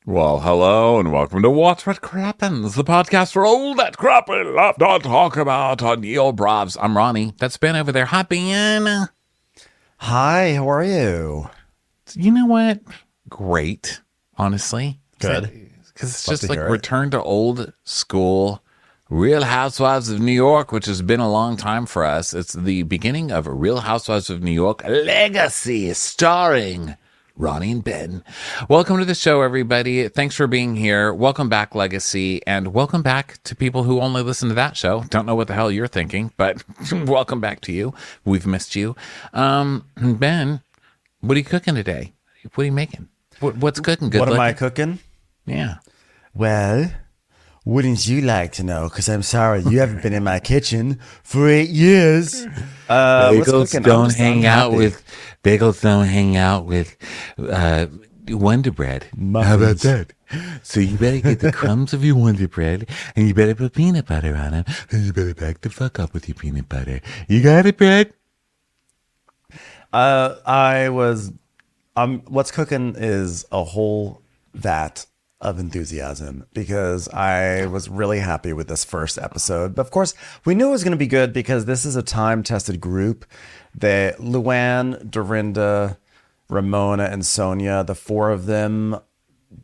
Well, hello and welcome to What Crappens, the podcast for all that crap we love to talk about on your bravs. I'm Ronnie. That's Ben over there. Hi, Ben. Hi, how are you? You know what? Great, honestly. Good. Because it's Love just to like hear it. return to old school Real Housewives of New York, which has been a long time for us. It's the beginning of Real Housewives of New York Legacy, starring Ronnie and Ben. Welcome to the show, everybody. Thanks for being here. Welcome back, Legacy, and welcome back to people who only listen to that show. Don't know what the hell you're thinking, but welcome back to you. We've missed you. Ben, what are you cooking today? What are you making? What's cooking? Good What am I looking? cooking? Yeah. Well, wouldn't you like to know? Because I'm sorry, you haven't been in my kitchen for 8 years. What's cooking? I'm Don't just hang out unhappy. with bagels. Don't hang out with Wonder Bread. How about Muffins. that? So you better get the crumbs of your Wonder Bread, and you better put peanut butter on them, and you better back the fuck up with your peanut butter. You got it, Bread? What's cooking is a whole vat of enthusiasm because I was really happy with this first episode. But of course, we knew it was going to be good because this is a time-tested group. Luann, Dorinda, Ramona, and Sonia, the four of them,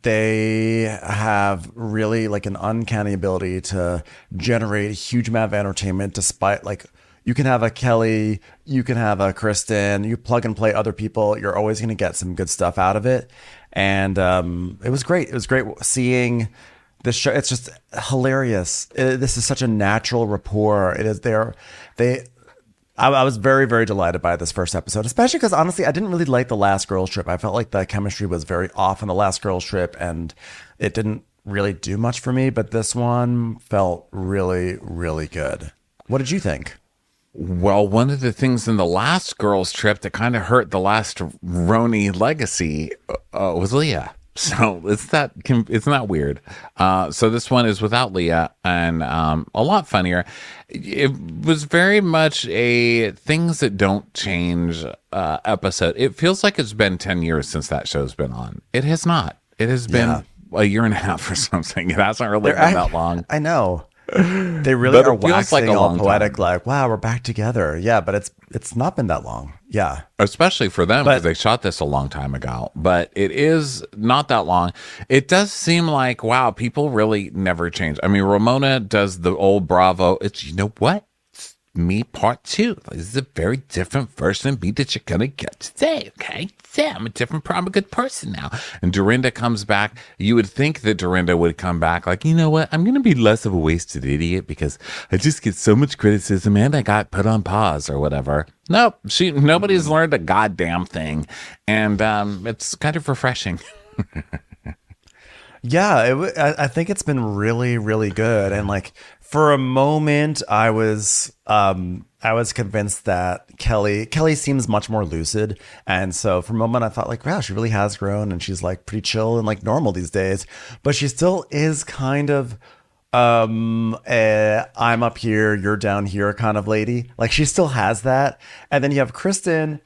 they have really like an uncanny ability to generate a huge amount of entertainment despite like you can have a Kelly, you can have a Kristen, you plug and play other people, you're always going to get some good stuff out of it. And it was great. It was great seeing this show. It's just hilarious. This is such a natural rapport. It is there. I was very, very delighted by this first episode, especially because honestly, I didn't really like the last girls trip. I felt like the chemistry was very off in the last girls trip and it didn't really do much for me. But this one felt really, really good. What did you think? Well, one of the things in the last girls' trip that kind of hurt the last Roni legacy was Leah. So it's not weird. So this one is without Leah and a lot funnier. It was very much a things that don't change episode. It feels like it's been 10 years since that show's been on. It has not. It has been a year and a half or something. It hasn't really been that long. I know. They really But are it feels like waxing a all long poetic, time. like, wow, we're back together. Yeah, but it's not been that long. Yeah. Especially for them because But- they shot this a long time ago, but it is not that long. It does seem like, wow, people really never change. I mean, Ramona does the old Bravo. It's, you know what? It's me part two. This is a very different version of me that you're going to get today. Okay. Yeah, I'm a good person now. And Dorinda comes back. You would think that Dorinda would come back like, you know what? I'm going to be less of a wasted idiot because I just get so much criticism and I got put on pause or whatever. Nope. Nobody's learned a goddamn thing. And it's kind of refreshing. Yeah, I think it's been really, really good. And like for a moment, I was convinced that Kelly seems much more lucid, and so for a moment I thought like, wow, she really has grown, and she's like pretty chill and like normal these days. But she still is kind of I'm up here, you're down here kind of lady. Like she still has that. And then you have Kristen,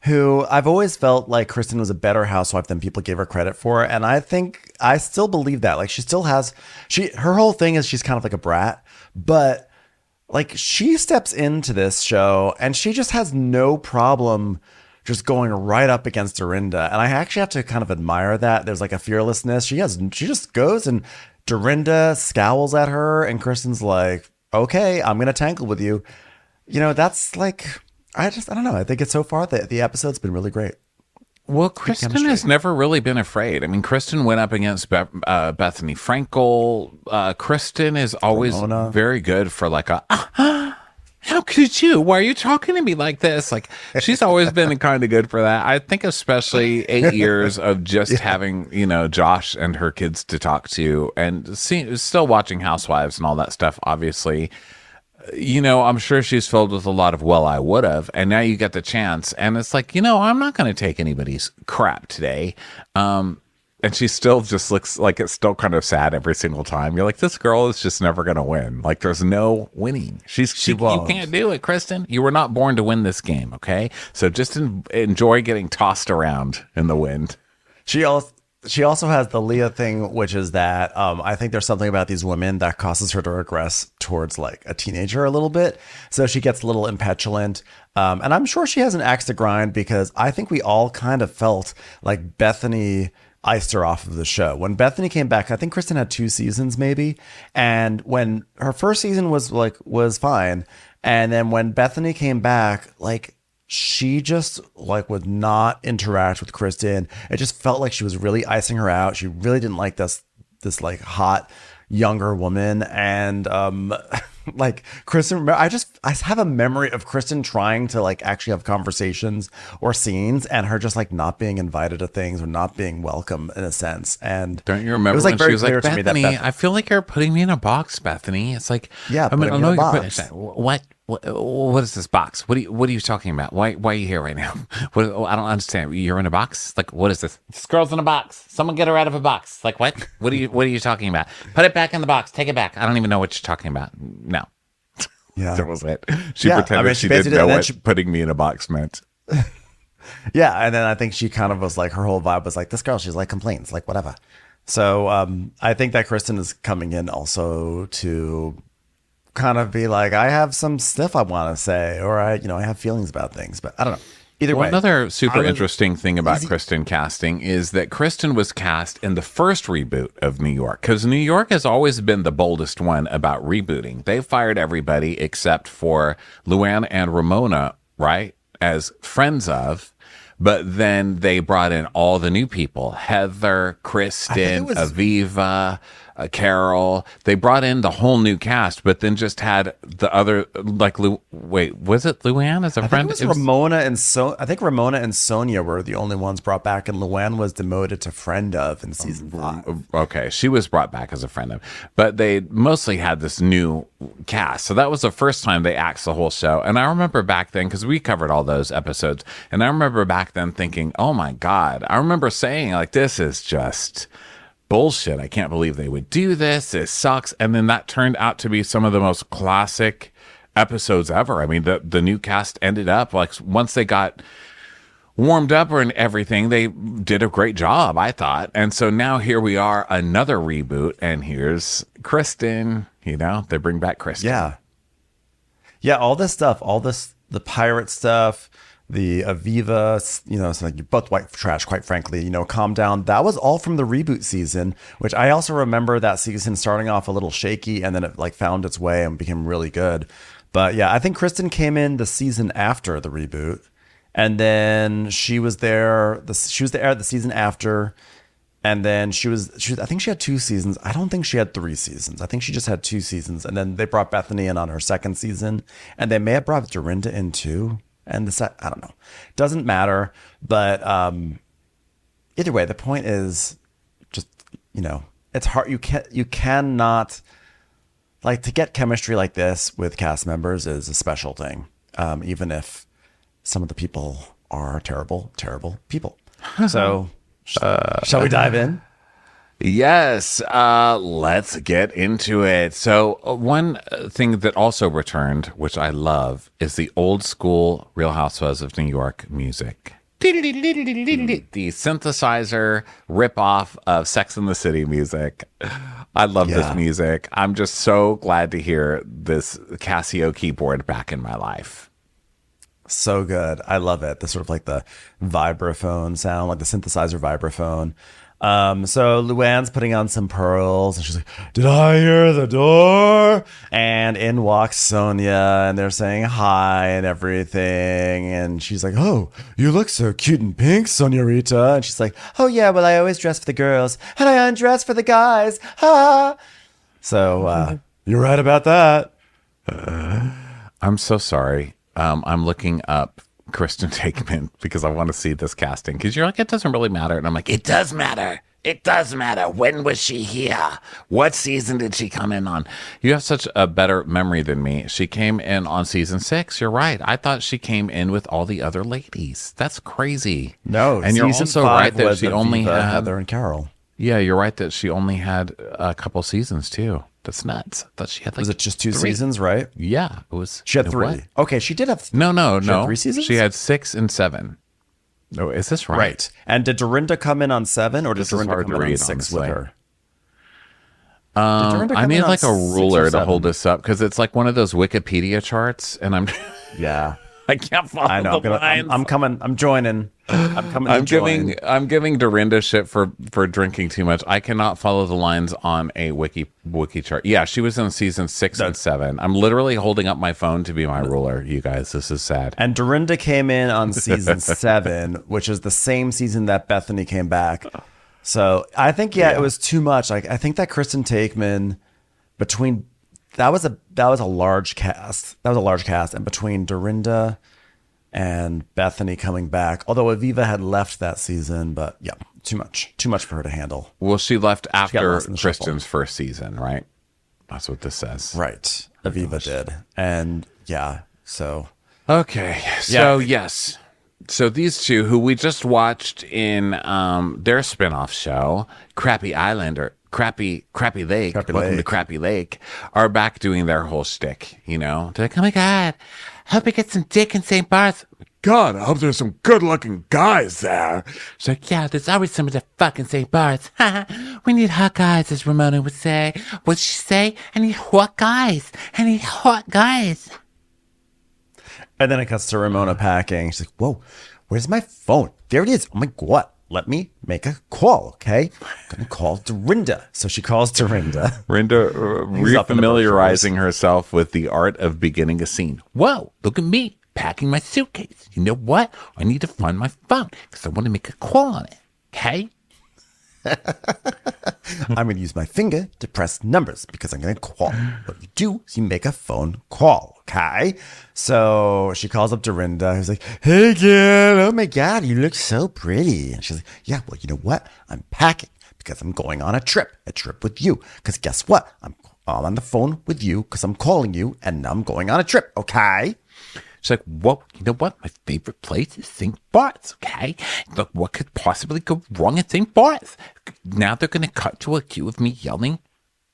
who I've always felt like Kristen was a better housewife than people gave her credit for. And I think I still believe that. Like she still has, her whole thing is she's kind of like a brat, but like she steps into this show and she just has no problem just going right up against Dorinda. And I actually have to kind of admire that. There's like a fearlessness. She just goes and Dorinda scowls at her and Kristen's like, okay, I'm going to tangle with you. You know, that's like, I don't know. I think it's so far that the episode's been really great. Well, Kristen has never really been afraid. I mean, Kristen went up against Bethany Frankel. Kristen is always Ramona. very good for like how could you? Why are you talking to me like this? Like, she's always been kind of good for that. I think especially 8 years of just having, Josh and her kids to talk to and still watching Housewives and all that stuff, obviously. I'm sure she's filled with a lot of, well, I would have. And now you get the chance. And it's like, I'm not going to take anybody's crap today. And she still just looks like it's still kind of sad every single time. You're like, this girl is just never going to win. Like, there's no winning. She won't. You can't do it, Kristen. You were not born to win this game, okay? So just enjoy getting tossed around in the wind. She also She also has the Leah thing, which is that I think there's something about these women that causes her to regress towards like a teenager a little bit. So she gets a little impetulant. And I'm sure she has an axe to grind because I think we all kind of felt like Bethany iced her off of the show. When Bethany came back, I think Kristen had 2 seasons maybe. And when her first season was fine. And then when Bethany came back, like, she just like would not interact with Kristen. It just felt like she was really icing her out. She really didn't like this like hot younger woman. And like Kristen, I have a memory of Kristen trying to like actually have conversations or scenes and her just like not being invited to things or not being welcome in a sense. And don't you remember it was like when very she was clear like, to me that Bethany, I feel like you're putting me in a box, Bethany. It's like, yeah, I mean, I know you're you're putting, what is this box? What are you talking about? Why are you here right now? I don't understand. You're in a box? Like, what is this? This girl's in a box. Someone get her out of a box. Like, what? What are you talking about? Put it back in the box. Take it back. I don't even know what you're talking about. No. Yeah. That was it. She pretended she didn't know what putting me in a box meant. Yeah. And then I think she kind of was like, her whole vibe was like, this girl, she's like complains, like whatever. So I think that Kristen is coming in also to kind of be like, I have some stuff I want to say, or I have feelings about things, but I don't know. Either way. Another super interesting thing about Kristen casting is that Kristen was cast in the first reboot of New York, because New York has always been the boldest one about rebooting. They fired everybody except for Luann and Ramona, right, as friends of. But then they brought in all the new people: Heather, Kristen, Aviva, Carol. They brought in the whole new cast, but then just had the other, like, wait, was it Luann as a friend? It was Ramona and I think Ramona and Sonia were the only ones brought back, and Luann was demoted to friend of in season 5. Okay, she was brought back as a friend of, but they mostly had this new cast. So that was the first time they axed the whole show. And I remember back then, because we covered all those episodes, and I remember back then thinking, oh my God, I remember saying, like, this is just bullshit. I can't believe they would do this. It sucks. And then that turned out to be some of the most classic episodes ever. I mean, the new cast ended up, like, once they got warmed up and everything, they did a great job, I thought. And so now here we are, another reboot, and here's Kristen. They bring back Kristen. Yeah, all this stuff, the pirate stuff, the Aviva, so like, you're both white trash, quite frankly, calm down. That was all from the reboot season, which I also remember that season starting off a little shaky, and then it like found its way and became really good. But yeah, I think Kristen came in the season after the reboot, and then she was there the season after, and then she was I think she had 2 seasons. I don't think she had 3 seasons. I think she just had 2 seasons, and then they brought Bethany in on her second season, and they may have brought Dorinda in too. And I don't know. Doesn't matter. But either way, the point is just, it's hard. You cannot, like, to get chemistry like this with cast members is a special thing. Even if some of the people are terrible, terrible people. So shall we dive in? Yes, let's get into it. So one thing that also returned, which I love, is the old school Real Housewives of New York music. The synthesizer ripoff of Sex and the City music. I love this music. I'm just so glad to hear this Casio keyboard back in my life. So good. I love it. The sort of like the vibraphone sound, like the synthesizer vibraphone. So Luann's putting on some pearls, and she's like, did I hear the door? And in walks Sonia, and they're saying hi and everything. And she's like, oh, you look so cute in pink, Sonia-Rita. And she's like, oh yeah, well, I always dress for the girls, and I undress for the guys. Ha! So, you're right about that. I'm so sorry. I'm looking up Kristen Takeman because I want to see this casting, because you're like, it doesn't really matter, and I'm like, it does matter. It does matter. When was she here? What season did she come in on? You have such a better memory than me. She came in on season 6. You're right. I thought she came in with all the other ladies. That's crazy. No, and you're also right that she only had Heather and Carol. Yeah, you're right that she only had a couple seasons too. That's nuts. I thought she had, like, was it just 2 3 seasons, right? Yeah, it was. She had 3. What? Okay, she did have. No. She had 3 seasons. She had 6 and 7. Oh, is this right? Right. And did Dorinda come in on 7 or did This is Dorinda hard come to in on read, 6 with honestly. her? Did Dorinda I come in need on like a 6 or ruler to 7? hold this up because it's like one of those Wikipedia charts, and I'm Yeah. I can't follow I know. the lines. I'm coming. I'm joining. I'm coming. I'm to join. giving Dorinda shit for drinking too much. I cannot follow the lines on a wiki chart. Yeah, she was in season 6 and 7. I'm literally holding up my phone to be my ruler. You guys, this is sad. And Dorinda came in on season 7, which is the same season that Bethany came back. So I think it was too much. Like I think that Kristen Takeman between that was a large cast. That was a large cast, and between Dorinda and Bethany coming back, although Aviva had left that season, but yeah, too much for her to handle. Well, she left after lost in the Kristen's first season, right? That's what this says. Right, Aviva did, and yeah, so okay, so yes. So these two, who we just watched in their spinoff show, Crappy Island or Crappy Lake, Welcome to Crappy Lake, are back doing their whole shtick. You know, they're like, oh my god, hope we get some dick in St. Bart's. God, I hope there's some good-looking guys there. She's like, yeah, there's always some of the fucking St. Bart's. We need hot guys, as Ramona would say. What'd she say? I need hot guys. I need hot guys. And then it cuts to Ramona packing. She's like, whoa, where's my phone? There it is. Oh my God. Let me make a call, okay? I'm going to call Dorinda. So she calls Dorinda. Dorinda refamiliarizing herself with the art of beginning a scene. Whoa, look at me packing my suitcase. You know what? I need to find my phone because I want to make a call on it, okay? I'm going to use my finger to press numbers because I'm going to call. What you do is you make a phone call, okay? So she calls up Dorinda. Who's like, hey, girl, oh my God, you look so pretty. And she's like, yeah, well, you know what? I'm packing because I'm going on a trip with you. Because guess what? I'm on the phone with you because I'm calling you and I'm going on a trip, okay? She's like, well, you know what? My favorite place is St. Bart's, okay? Look, what could possibly go wrong at St. Bart's? Now they're going to cut to a cue of me yelling,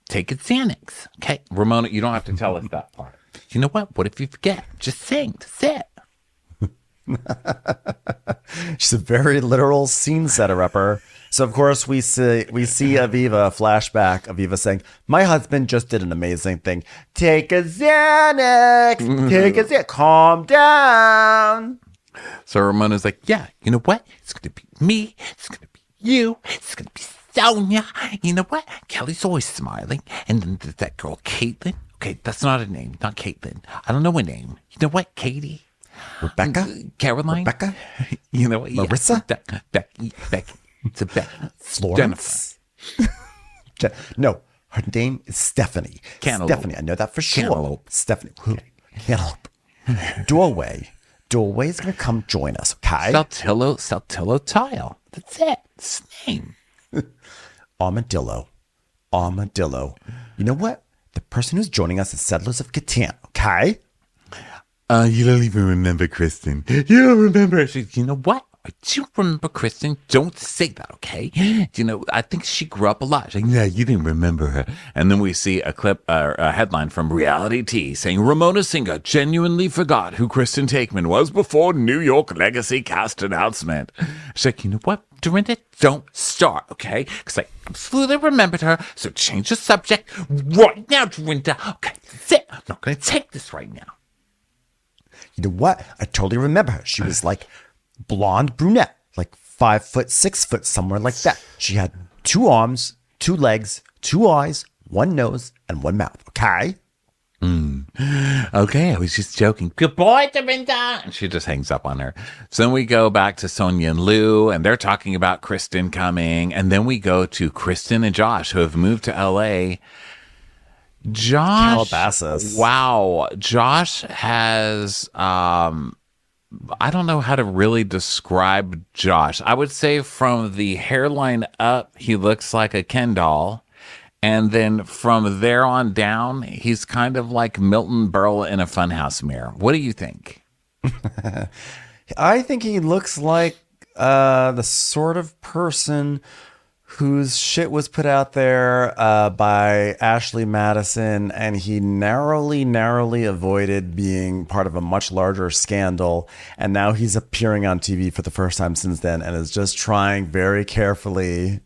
take a Xanax, okay? Ramona, you don't have to tell us that part. You know what? What if you forget? Just sing. That's it. She's a very literal scene setter-upper. So, of course, we see Aviva, flashback, Aviva saying, my husband just did an amazing thing. Take a Xanax. Take a Xanax. Calm down. So Ramona's like, yeah, you know what? It's going to be me. It's going to be you. It's going to be Sonia. You know what? Kelly's always smiling. And then there's that girl, Caitlin. Okay, that's not a name. Not Caitlin. I don't know a name. You know what? Katie. Rebecca? Caroline? Rebecca? You know what? Marissa? Yeah. Becky. It's a Becky. Florence? Jennifer. No, her name is Stephanie. Cantaloupe. Stephanie, I know that for sure. Cantaloupe. Stephanie. Who? Cantaloupe. Doorway. Doorway's going to come join us, okay? Saltillo Tile. That's it. It's the name. Armadillo. You know what? The person who's joining us is Settlers of Catan, okay? You don't even remember Kristen. You don't remember. You know what? I do remember Kristen. Don't say that, okay? You know, I think she grew up a lot. She's like, yeah, you didn't remember her. And then we see a clip, a headline from Reality T saying, Ramona Singer genuinely forgot who Kristen Takeman was before New York Legacy cast announcement. She's like, you know what, Dorinda? Don't start, okay? Because I absolutely remembered her. So change the subject right now, Dorinda. Okay, that's it. I'm not going to take this right now. You know what? I totally remember her. She was like blonde brunette, like 5 foot, 6 foot, somewhere like that. She had 2 arms, 2 legs, 2 eyes, 1 nose, and 1 mouth. Okay. Okay, I was just joking. Goodbye, Dorinda. And she just hangs up on her. So then we go back to Sonia and Lou, and they're talking about Kristen coming. And then we go to Kristen and Josh, who have moved to LA. Calabasas. Wow. Josh has, I don't know how to really describe Josh. I would say from the hairline up, he looks like a Ken doll. And then from there on down, he's kind of like Milton Berle in a funhouse mirror. What do you think? I think he looks like the sort of person whose shit was put out there by Ashley Madison, and he narrowly avoided being part of a much larger scandal. And now he's appearing on TV for the first time since then and is just trying very carefully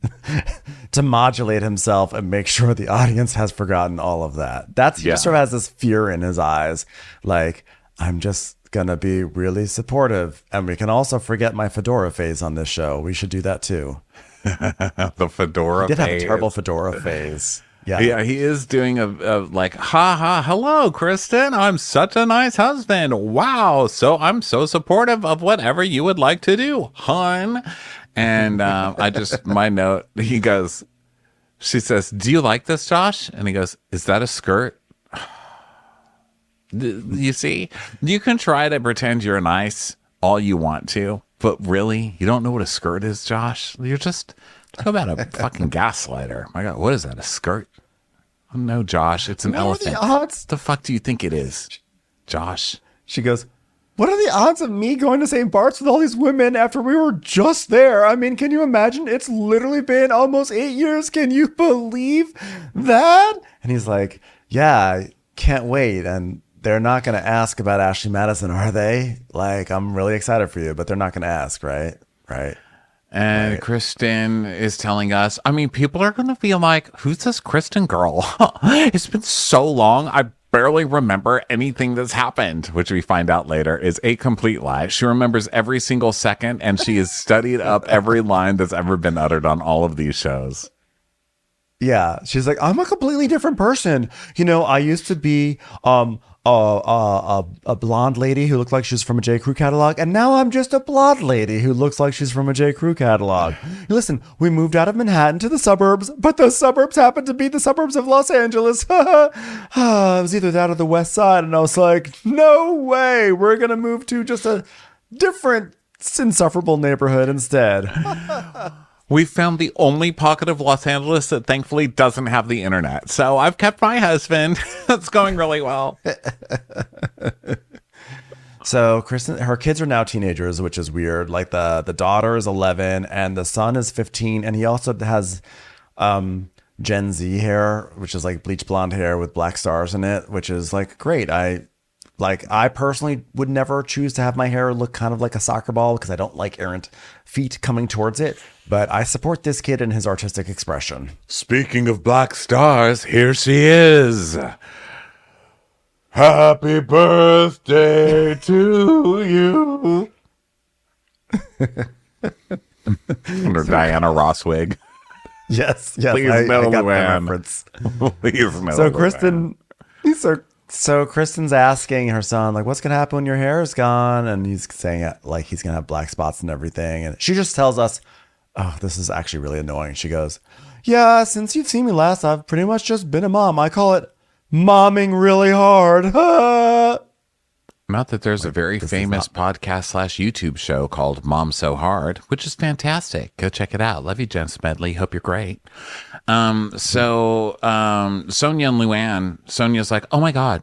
to modulate himself and make sure the audience has forgotten all of that. He just sort of has this fear in his eyes, like, I'm just gonna be really supportive, and we can also forget my fedora phase on this show. We should do that too. The fedora He did have phase. a terrible fedora phase. Yeah, he is doing a like, ha ha, hello, Kristen. I'm such a nice husband. Wow. So I'm so supportive of whatever you would like to do, hon. And my note, she says, do you like this, Josh? And he goes, is that a skirt? You see, you can try to pretend you're nice all you want to, but really, you don't know what a skirt is, Josh. You're just talk about a fucking gaslighter. My God, what is that? A skirt? Oh, no, Josh, it's an elephant. What the fuck do you think it is, Josh? She goes, what are the odds of me going to St. Bart's with all these women after we were just there? I mean, can you imagine? It's literally been almost 8 years. Can you believe that? And he's like, yeah, I can't wait. And they're not going to ask about Ashley Madison, are they? Like, I'm really excited for you, but they're not going to ask, right? Right. And right. Kristen is telling us, I mean, people are going to feel like, who's this Kristen girl? It's been so long. I barely remember anything that's happened, which we find out later is a complete lie. She remembers every single second, and she has studied up every line that's ever been uttered on all of these shows. Yeah. She's like, I'm a completely different person. You know, I used to be a blonde lady who looked like she's from a J. Crew catalog, and now I'm just a blonde lady who looks like she's from a J. Crew catalog. Listen, we moved out of Manhattan to the suburbs, but those suburbs happen to be the suburbs of Los Angeles. It was either that or the West Side, and I was like, no way, we're gonna move to just a different insufferable neighborhood instead. We found the only pocket of Los Angeles that thankfully doesn't have the internet. So I've kept my husband. It's going really well. So Kristen, her kids are now teenagers, which is weird. Like the daughter is 11 and the son is 15. And he also has Gen Z hair, which is like bleach blonde hair with black stars in it, which is like great. I personally would never choose to have my hair look kind of like a soccer ball because I don't like errant feet coming towards it. But I support this kid in his artistic expression. Speaking of black stars, here she is. Happy birthday to you. Under Diana Ross wig. Yes. Please, I got that Luann. reference. Please, no, So Luann. So Kristen's asking her son, like, what's going to happen when your hair is gone? And he's saying, like, he's going to have black spots and everything. And she just tells us, oh, this is actually really annoying. She goes, yeah, since you've seen me last, I've pretty much just been a mom. I call it momming really hard. Not that there's a very famous podcast / YouTube show called Mom So Hard, which is fantastic. Go check it out. Love you, Jen Smedley. Hope you're great. Sonia and Luann, Sonia's like, oh my God,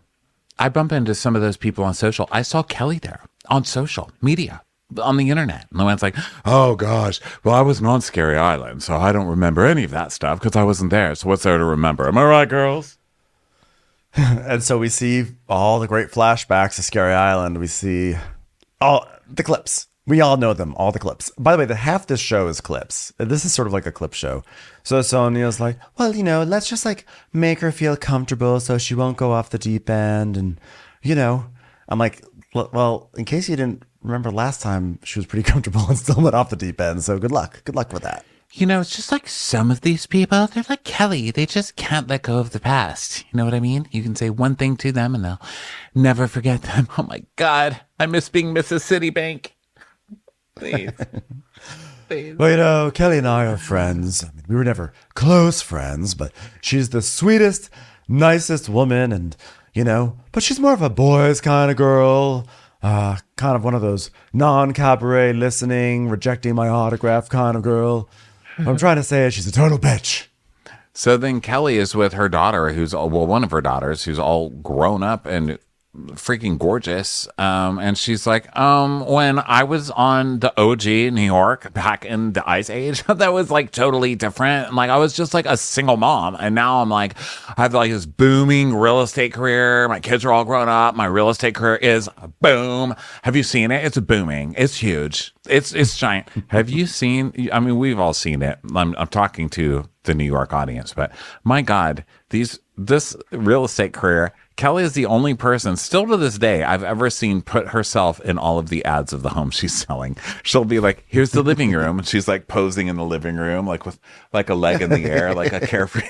I bump into some of those people on social. I saw Kelly there on social media, on the internet. And Luann's like, oh gosh, well, I wasn't on Scary Island, so I don't remember any of that stuff because I wasn't there. So what's there to remember? Am I right, girls? And so we see all the great flashbacks of Scary Island. We see all the clips. We all know them, all the clips. By the way, the half this show is clips. This is sort of like a clip show. So Sonia's like, well, you know, let's just like make her feel comfortable so she won't go off the deep end. And, you know, I'm like, well, in case you didn't remember last time, she was pretty comfortable and still went off the deep end. So good luck. Good luck with that. You know, it's just like some of these people, they're like Kelly. They just can't let go of the past. You know what I mean? You can say one thing to them and they'll never forget them. Oh my God. I miss being Mrs. Citibank. Please. Please. Well, you know, Kelly and I are friends. I mean, we were never close friends, but she's the sweetest, nicest woman. And, you know, but she's more of a boys kind of girl. Kind of one of those non-cabaret listening, rejecting my autograph kind of girl. What I'm trying to say is she's a total bitch. So then Kelly is with her daughter, one of her daughters, who's all grown up and freaking gorgeous. And she's like, when I was on the OG New York back in the Ice Age, that was like totally different. And like, I was just like a single mom. And now I'm like, I have like this booming real estate career. My kids are all grown up. My real estate career is boom. Have you seen it? It's booming. It's huge. It's giant. Have you seen, I mean, we've all seen it. I'm talking to the New York audience, but my God, this real estate career, Kelly is the only person still to this day I've ever seen put herself in all of the ads of the home she's selling. She'll be like, here's the living room. And she's like posing in the living room, like with like a leg in the air, like a carefree.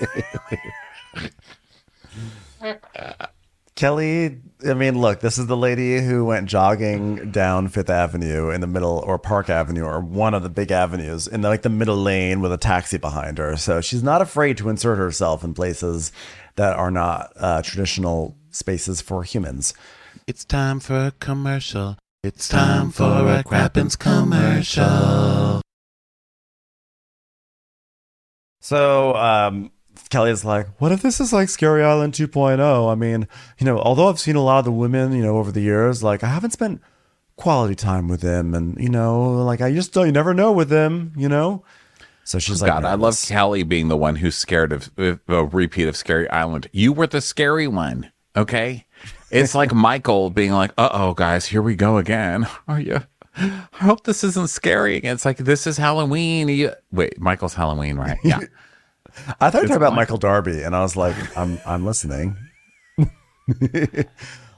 Kelly, I mean, look, this is the lady who went jogging down Fifth Avenue in the middle, or Park Avenue, or one of the big avenues in like the middle lane with a taxi behind her. So she's not afraid to insert herself in places that are not traditional spaces for humans. It's time for a commercial. It's time for a Crappens commercial. So, Kelly is like, what if this is like Scary Island 2.0? I mean, you know, although I've seen a lot of the women, you know, over the years, like I haven't spent quality time with them. And, you know, like I just don't, you never know with them, you know? So she's like, God, I love Kelly being the one who's scared of a repeat of Scary Island. You were the scary one, okay? It's like Michael being like, uh-oh, guys, here we go again. Are you? I hope this isn't scary. It's like, this is Halloween. Wait, Michael's Halloween, right? Yeah. I thought you were talking about Michael Darby, and I was like, I'm listening.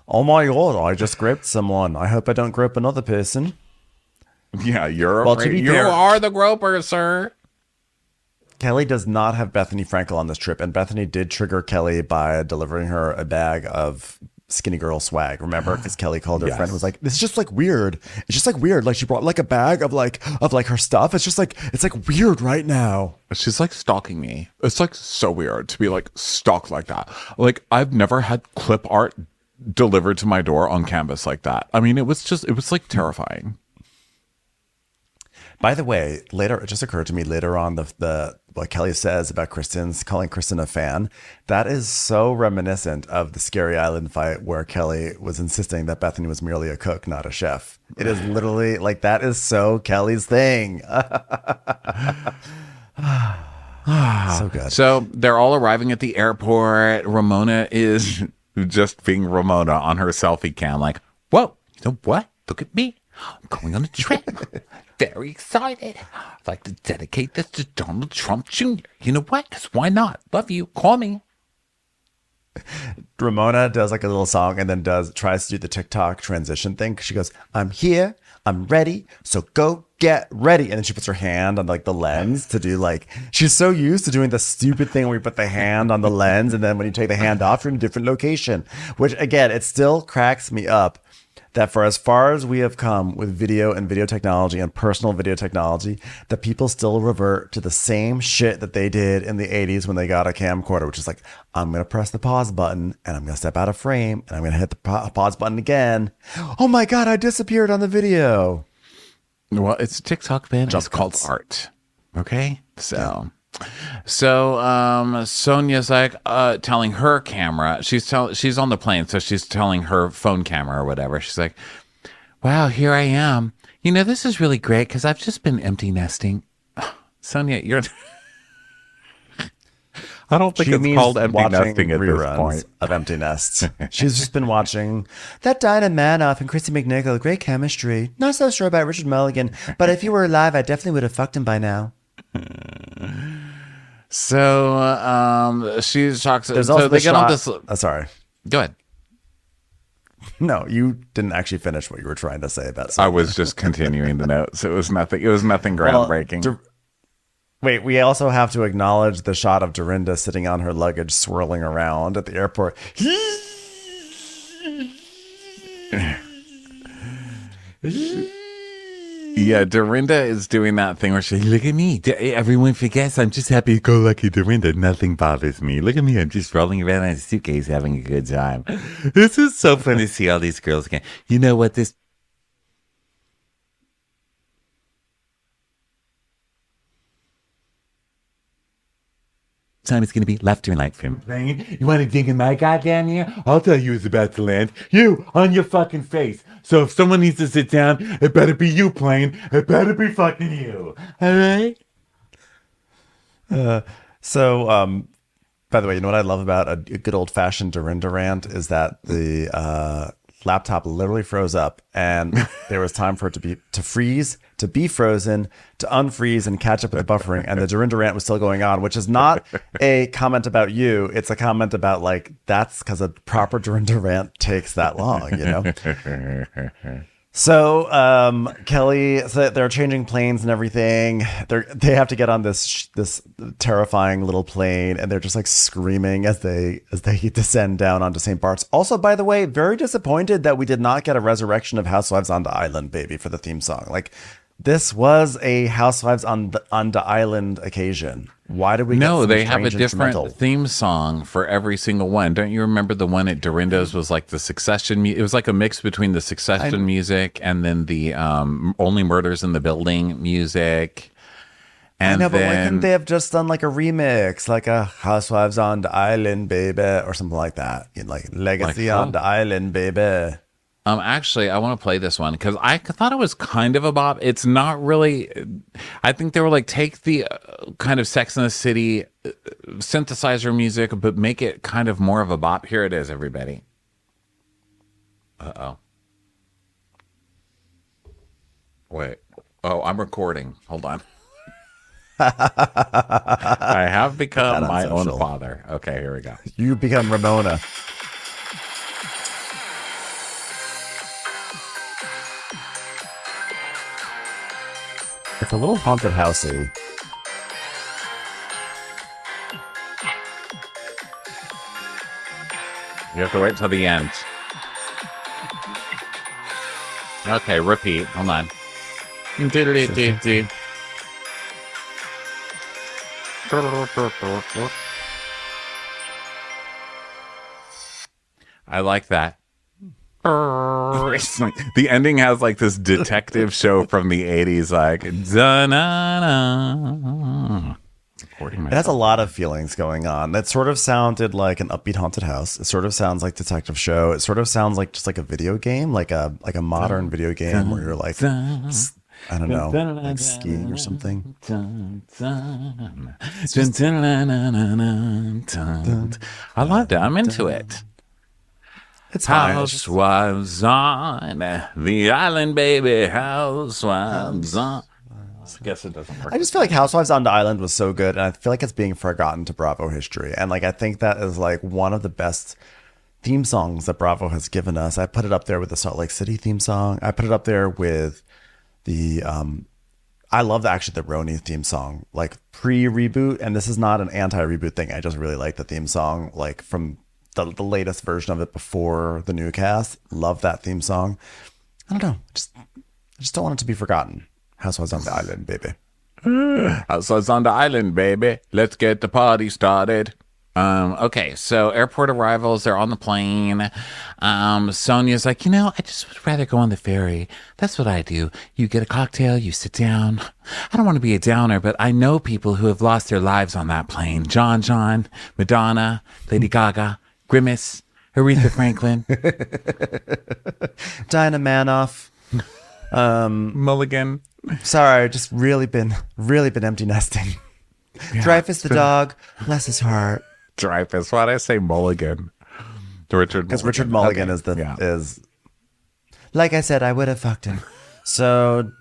Oh my God, I just groped someone. I hope I don't grope another person. Yeah, you're Well, afraid. to be You fair, are the groper, sir. Kelly does not have Bethany Frankel on this trip, and Bethany did trigger Kelly by delivering her a bag of skinny girl swag. Remember, because Kelly called her friend, was like, "This is just like weird. It's just like weird. Like she brought like a bag of like her stuff. It's like weird right now." She's like stalking me. It's like so weird to be like stalked like that. Like I've never had clip art delivered to my door on canvas like that. I mean, it was like terrifying. By the way, later it just occurred to me later on the what Kelly says about Kristen's calling Kristen a fan. That is so reminiscent of the Scary Island fight where Kelly was insisting that Bethany was merely a cook, not a chef. It is literally like that is so Kelly's thing. So good. So they're all arriving at the airport. Ramona is just being Ramona on her selfie cam, like, whoa, you know what? Look at me. I'm going on a trip. Very excited. I'd like to dedicate this to Donald Trump Jr. You know what? 'Cause why not? Love you. Call me. Ramona does like a little song and then tries to do the TikTok transition thing. She goes, "I'm here, I'm ready, so go get ready." And then she puts her hand on like the lens to do like, she's so used to doing the stupid thing where you put the hand on the lens and then when you take the hand off, you're in a different location. Which again, it still cracks me up that for as far as we have come with video and video technology and personal video technology, that people still revert to the same shit that they did in the 80s when they got a camcorder, which is like, I'm going to press the pause button and I'm going to step out of frame and I'm going to hit the pause button again. Oh my God, I disappeared on the video. Well, it's TikTok, man. It's called art. Okay? So Sonia's like telling her camera, she's on the plane, so she's telling her phone camera or whatever. She's like, wow, here I am. You know, this is really great because I've just been empty nesting. Sonia, you're I don't think it's called empty nesting at this point. Of Empty Nests. She's just been watching that Dinah Manoff and Christy McNichol. Great chemistry. Not so sure about Richard Mulligan, but if he were alive, I definitely would have fucked him by now. So she talks. There's so also they the get on shot. this. Sorry. Go ahead. No, you didn't actually finish what you were trying to say about. I was just continuing the notes. It was nothing. It was nothing groundbreaking. Wait, we also have to acknowledge the shot of Dorinda sitting on her luggage, swirling around at the airport. Yeah, Dorinda is doing that thing where she's look at me. Everyone forgets I'm just happy go lucky Dorinda. Nothing bothers me. Look at me. I'm just rolling around in a suitcase having a good time. This is so fun to see all these girls again. You know what this... time it's going to be left during light film playing. You want to dig in my goddamn ear? I'll tell you it's about to land. You on your fucking face. So if someone needs to sit down, it better be you playing. It better be fucking you. All right? By the way, you know what I love about a good old fashioned Dorinda rant is that the laptop literally froze up, and there was time for it to freeze, to be frozen, to unfreeze, and catch up with the buffering. And the Dorinda rant was still going on, which is not a comment about you. It's a comment about like that's because a proper Dorinda rant takes that long, you know. So Kelly, so they're changing planes and everything. They have to get on this terrifying little plane, and they're just like screaming as they descend down onto St. Bart's. Also, by the way, very disappointed that we did not get a resurrection of Housewives on the Island, baby, for the theme song. Like this was a Housewives on the Island occasion. Why did we? No, get they have a instrumental? different theme song for every single one. Don't you remember the one at Dorinda's was like the Succession? It was like a mix between the Succession music and then the Only Murders in the Building music. And I know, but why couldn't they have just done like a remix, like a Housewives on the Island, baby, or something like that? You know, like Legacy on the Island, baby. Actually, I want to play this one because I thought it was kind of a bop. It's not really. I think they were like, take the kind of Sex and the City synthesizer music, but make it kind of more of a bop. Here it is, everybody. Uh-oh. Wait. Oh, I'm recording. Hold on. I have become my own father. Okay, here we go. You become Ramona. It's a little haunted housey. You have to wait till the end. Okay, repeat. Hold on. I like that. The ending has like this detective show from the 80s, like it has a lot of feelings going on. That sort of sounded like an upbeat haunted house. It sort of sounds like detective show. It sort of sounds like just like a video game, like a modern video game where you're like, I don't know, like skiing or something. I loved it. I'm into it. It's fine. Housewives on the island, baby. Housewives on. I guess it doesn't work. I just feel like Housewives on the Island was so good, and I feel like it's being forgotten to Bravo history. And like I think that is like one of the best theme songs that Bravo has given us. I put it up there with the Salt Lake City theme song. I put it up there with the I love the Roni theme song, like pre-reboot. And this is not an anti-reboot thing. I just really like the theme song, like from the latest version of it before the new cast. Love that theme song. I don't know. I just don't want it to be forgotten. Housewives on the Island, baby. Housewives on the Island, baby. Let's get the party started. Okay, so airport arrivals, they're on the plane. Sonia's like, I just would rather go on the ferry. That's what I do. You get a cocktail, you sit down. I don't want to be a downer, but I know people who have lost their lives on that plane. John, Madonna, Lady Gaga, Grimace, Aretha Franklin. Diana Manoff. Mulligan. Sorry, just really been empty nesting. Yeah, Dreyfus the dog, bless his heart. Dreyfus, why'd I say Mulligan? Because Richard Mulligan is like I said, I would have fucked him. So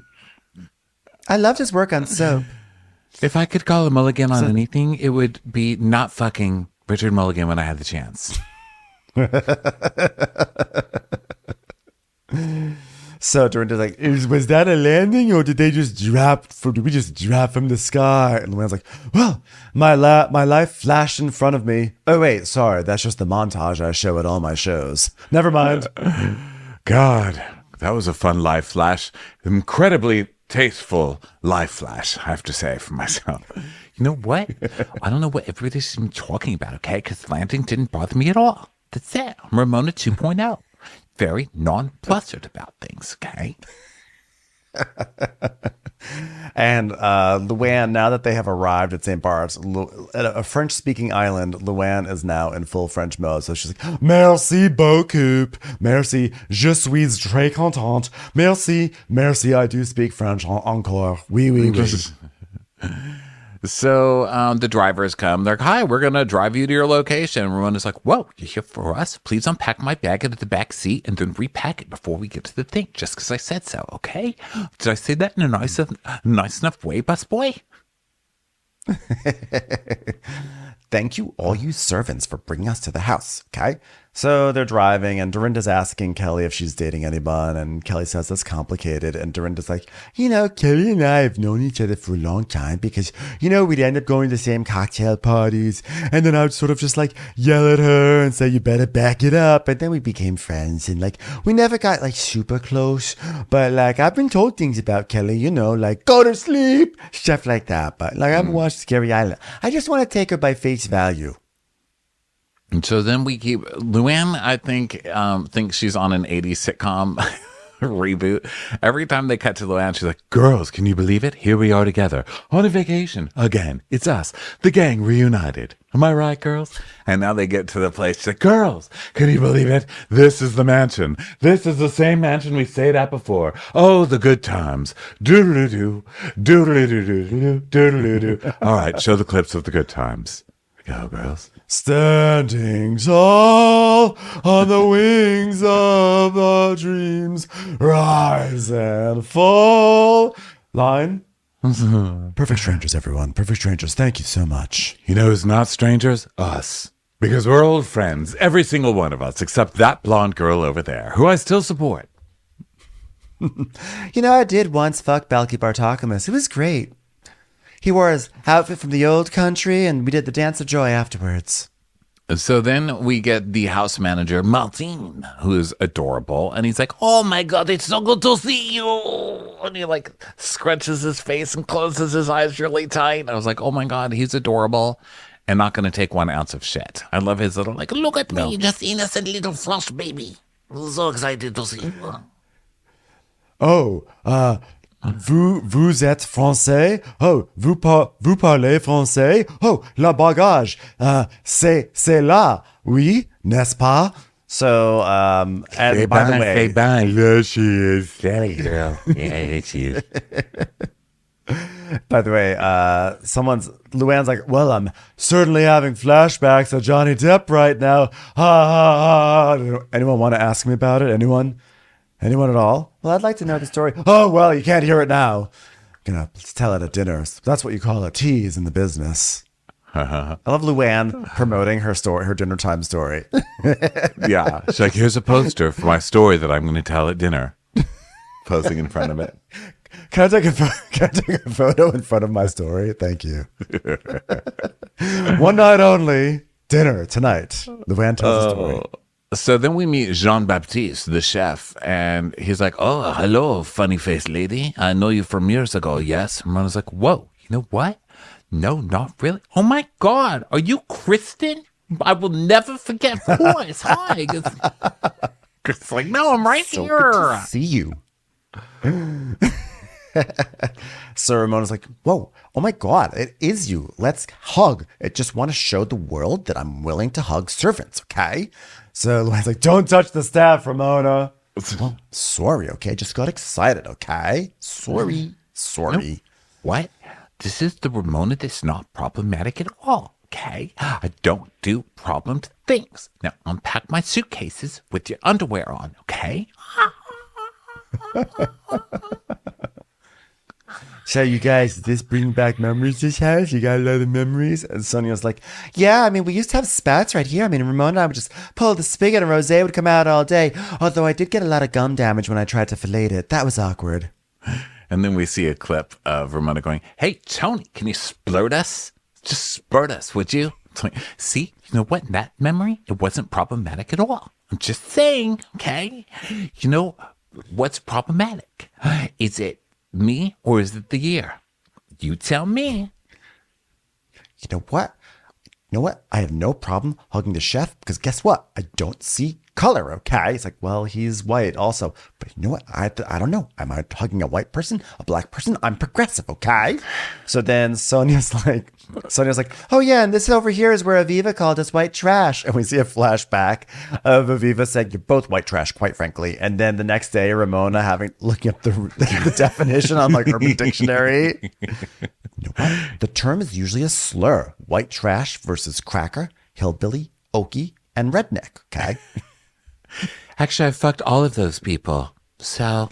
I loved his work on Soap. If I could call a Mulligan on anything, it would be not fucking Richard Mulligan when I had the chance. So Dorinda's like, was that a landing or did we just drop from the sky? And Luann's like, well, my life flashed in front of me. Oh wait, sorry, that's just the montage I show at all my shows. Never mind. God, that was a fun life flash. Incredibly tasteful life flash, I have to say for myself. You know what? I don't know what everybody's been talking about, okay? Because landing didn't bother me at all. That's it. I'm Ramona 2.0. Very nonplussed about things, okay? And And Luann, now that they have arrived at St. Bart's, a French-speaking island, Luann is now in full French mode. So she's like, merci beaucoup. Merci. Je suis très contente. Merci. Merci. I do speak French. Encore. Oui, oui, oui. So the drivers come. They're like, hi, we're going to drive you to your location. Ramona's like, whoa, you're here for us? Please unpack my bag into the back seat and then repack it before we get to the thing, just because I said so, okay? Did I say that in a nice enough way, busboy? Thank you, all you servants, for bringing us to the house, okay? So they're driving, and Dorinda's asking Kelly if she's dating anyone, and Kelly says that's complicated, and Dorinda's like, Kelly and I have known each other for a long time because, we'd end up going to the same cocktail parties, and then I would sort of just, yell at her and say, you better back it up, and then we became friends, and, we never got, super close, but, I've been told things about Kelly, go to sleep, stuff like that, but, I haven't watched Scary Island. I just want to take her by face value. And so then we keep Luann, I think, thinks she's on an 80s sitcom reboot. Every time they cut to Luann, she's like, girls, can you believe it? Here we are together on a vacation again. It's us, the gang reunited. Am I right, girls? And now they get to the place. She's like, girls, can you believe it? This is the mansion. This is the same mansion we stayed at before. Oh, the good times. Doodle-doo, doodle-doo, doodle-doo. All right, show the clips of the good times. Go, girls. Standing tall on the wings of the dreams, rise and fall. Line. Perfect strangers, everyone. Perfect strangers. Thank you so much. You know who's not strangers? Us. Because we're old friends, every single one of us, except that blonde girl over there, who I still support. I did once fuck Balky Bartakamus. It was great. He wore his outfit from the old country, and we did the dance of joy afterwards. So then we get the house manager, Martin, who is adorable. And he's like, oh, my God, it's so good to see you. And he, scrunches his face and closes his eyes really tight. I was like, oh, my God, he's adorable and not going to take 1 ounce of shit. I love his little, look at me, just innocent little frost baby. I'm so excited to see you. Oh, Vous êtes français? Oh, vous parlez français? Oh, le bagage. C'est là. Oui, n'est-ce pas? So, and by the way, there she is. Sally girl. Yeah, she is. By the way, Luann's like, well, I'm certainly having flashbacks of Johnny Depp right now. Ha ha ha. Anyone want to ask me about it? Anyone at all? Well, I'd like to know the story. Oh, well, you can't hear it now. I'm going to tell it at dinner. That's what you call a tease in the business. I love Luann promoting her story, her dinner time story. Yeah. She's like, here's a poster for my story that I'm going to tell at dinner. Posing in front of it. Can I take a photo in front of my story? Thank you. One night only. Dinner tonight. Luann tells a story. So then we meet Jean-Baptiste, the chef, and he's like, oh, hello, funny-faced lady. I know you from years ago, yes? And Ramona's like, whoa, you know what? No, not really. Oh, my God. Are you Kristen? I will never forget voice. Hi. It's like, no, I'm right so here. Good to see you. So Ramona's like, whoa, oh my God, it is you. Let's hug. I just want to show the world that I'm willing to hug servants, okay? So Luann's like, don't touch the staff, Ramona. Well, sorry, okay? Just got excited, okay? Sorry. No. What? This is the Ramona that's not problematic at all, okay? I don't do problemed things. Now, unpack my suitcases with your underwear on, okay? So you guys, did this bring back memories, this house? You got a lot of memories? And Sonia's like, yeah, I mean, we used to have spats right here. I mean, Ramona and I would just pull the spigot and Rosé would come out all day. Although I did get a lot of gum damage when I tried to fillet it. That was awkward. And then we see a clip of Ramona going, hey, Tony, can you splurt us? Just spurt us, would you? See, you know what? In that memory, it wasn't problematic at all. I'm just saying, okay? You know, what's problematic? Is it me or is it the year? You tell me. You know what? I have no problem hugging the chef because guess what? I don't see color, okay? He's like, well, he's white also. But you know what? I don't know. Am I hugging a white person, a black person? I'm progressive, okay? So then Sonia's like, oh yeah, and this over here is where Aviva called us white trash. And we see a flashback of Aviva saying, you're both white trash, quite frankly. And then the next day, Ramona looking up the definition on like Urban Dictionary. You know what? The term is usually a slur. White trash versus cracker, hillbilly, okie, and redneck, okay? Actually, I fucked all of those people. So.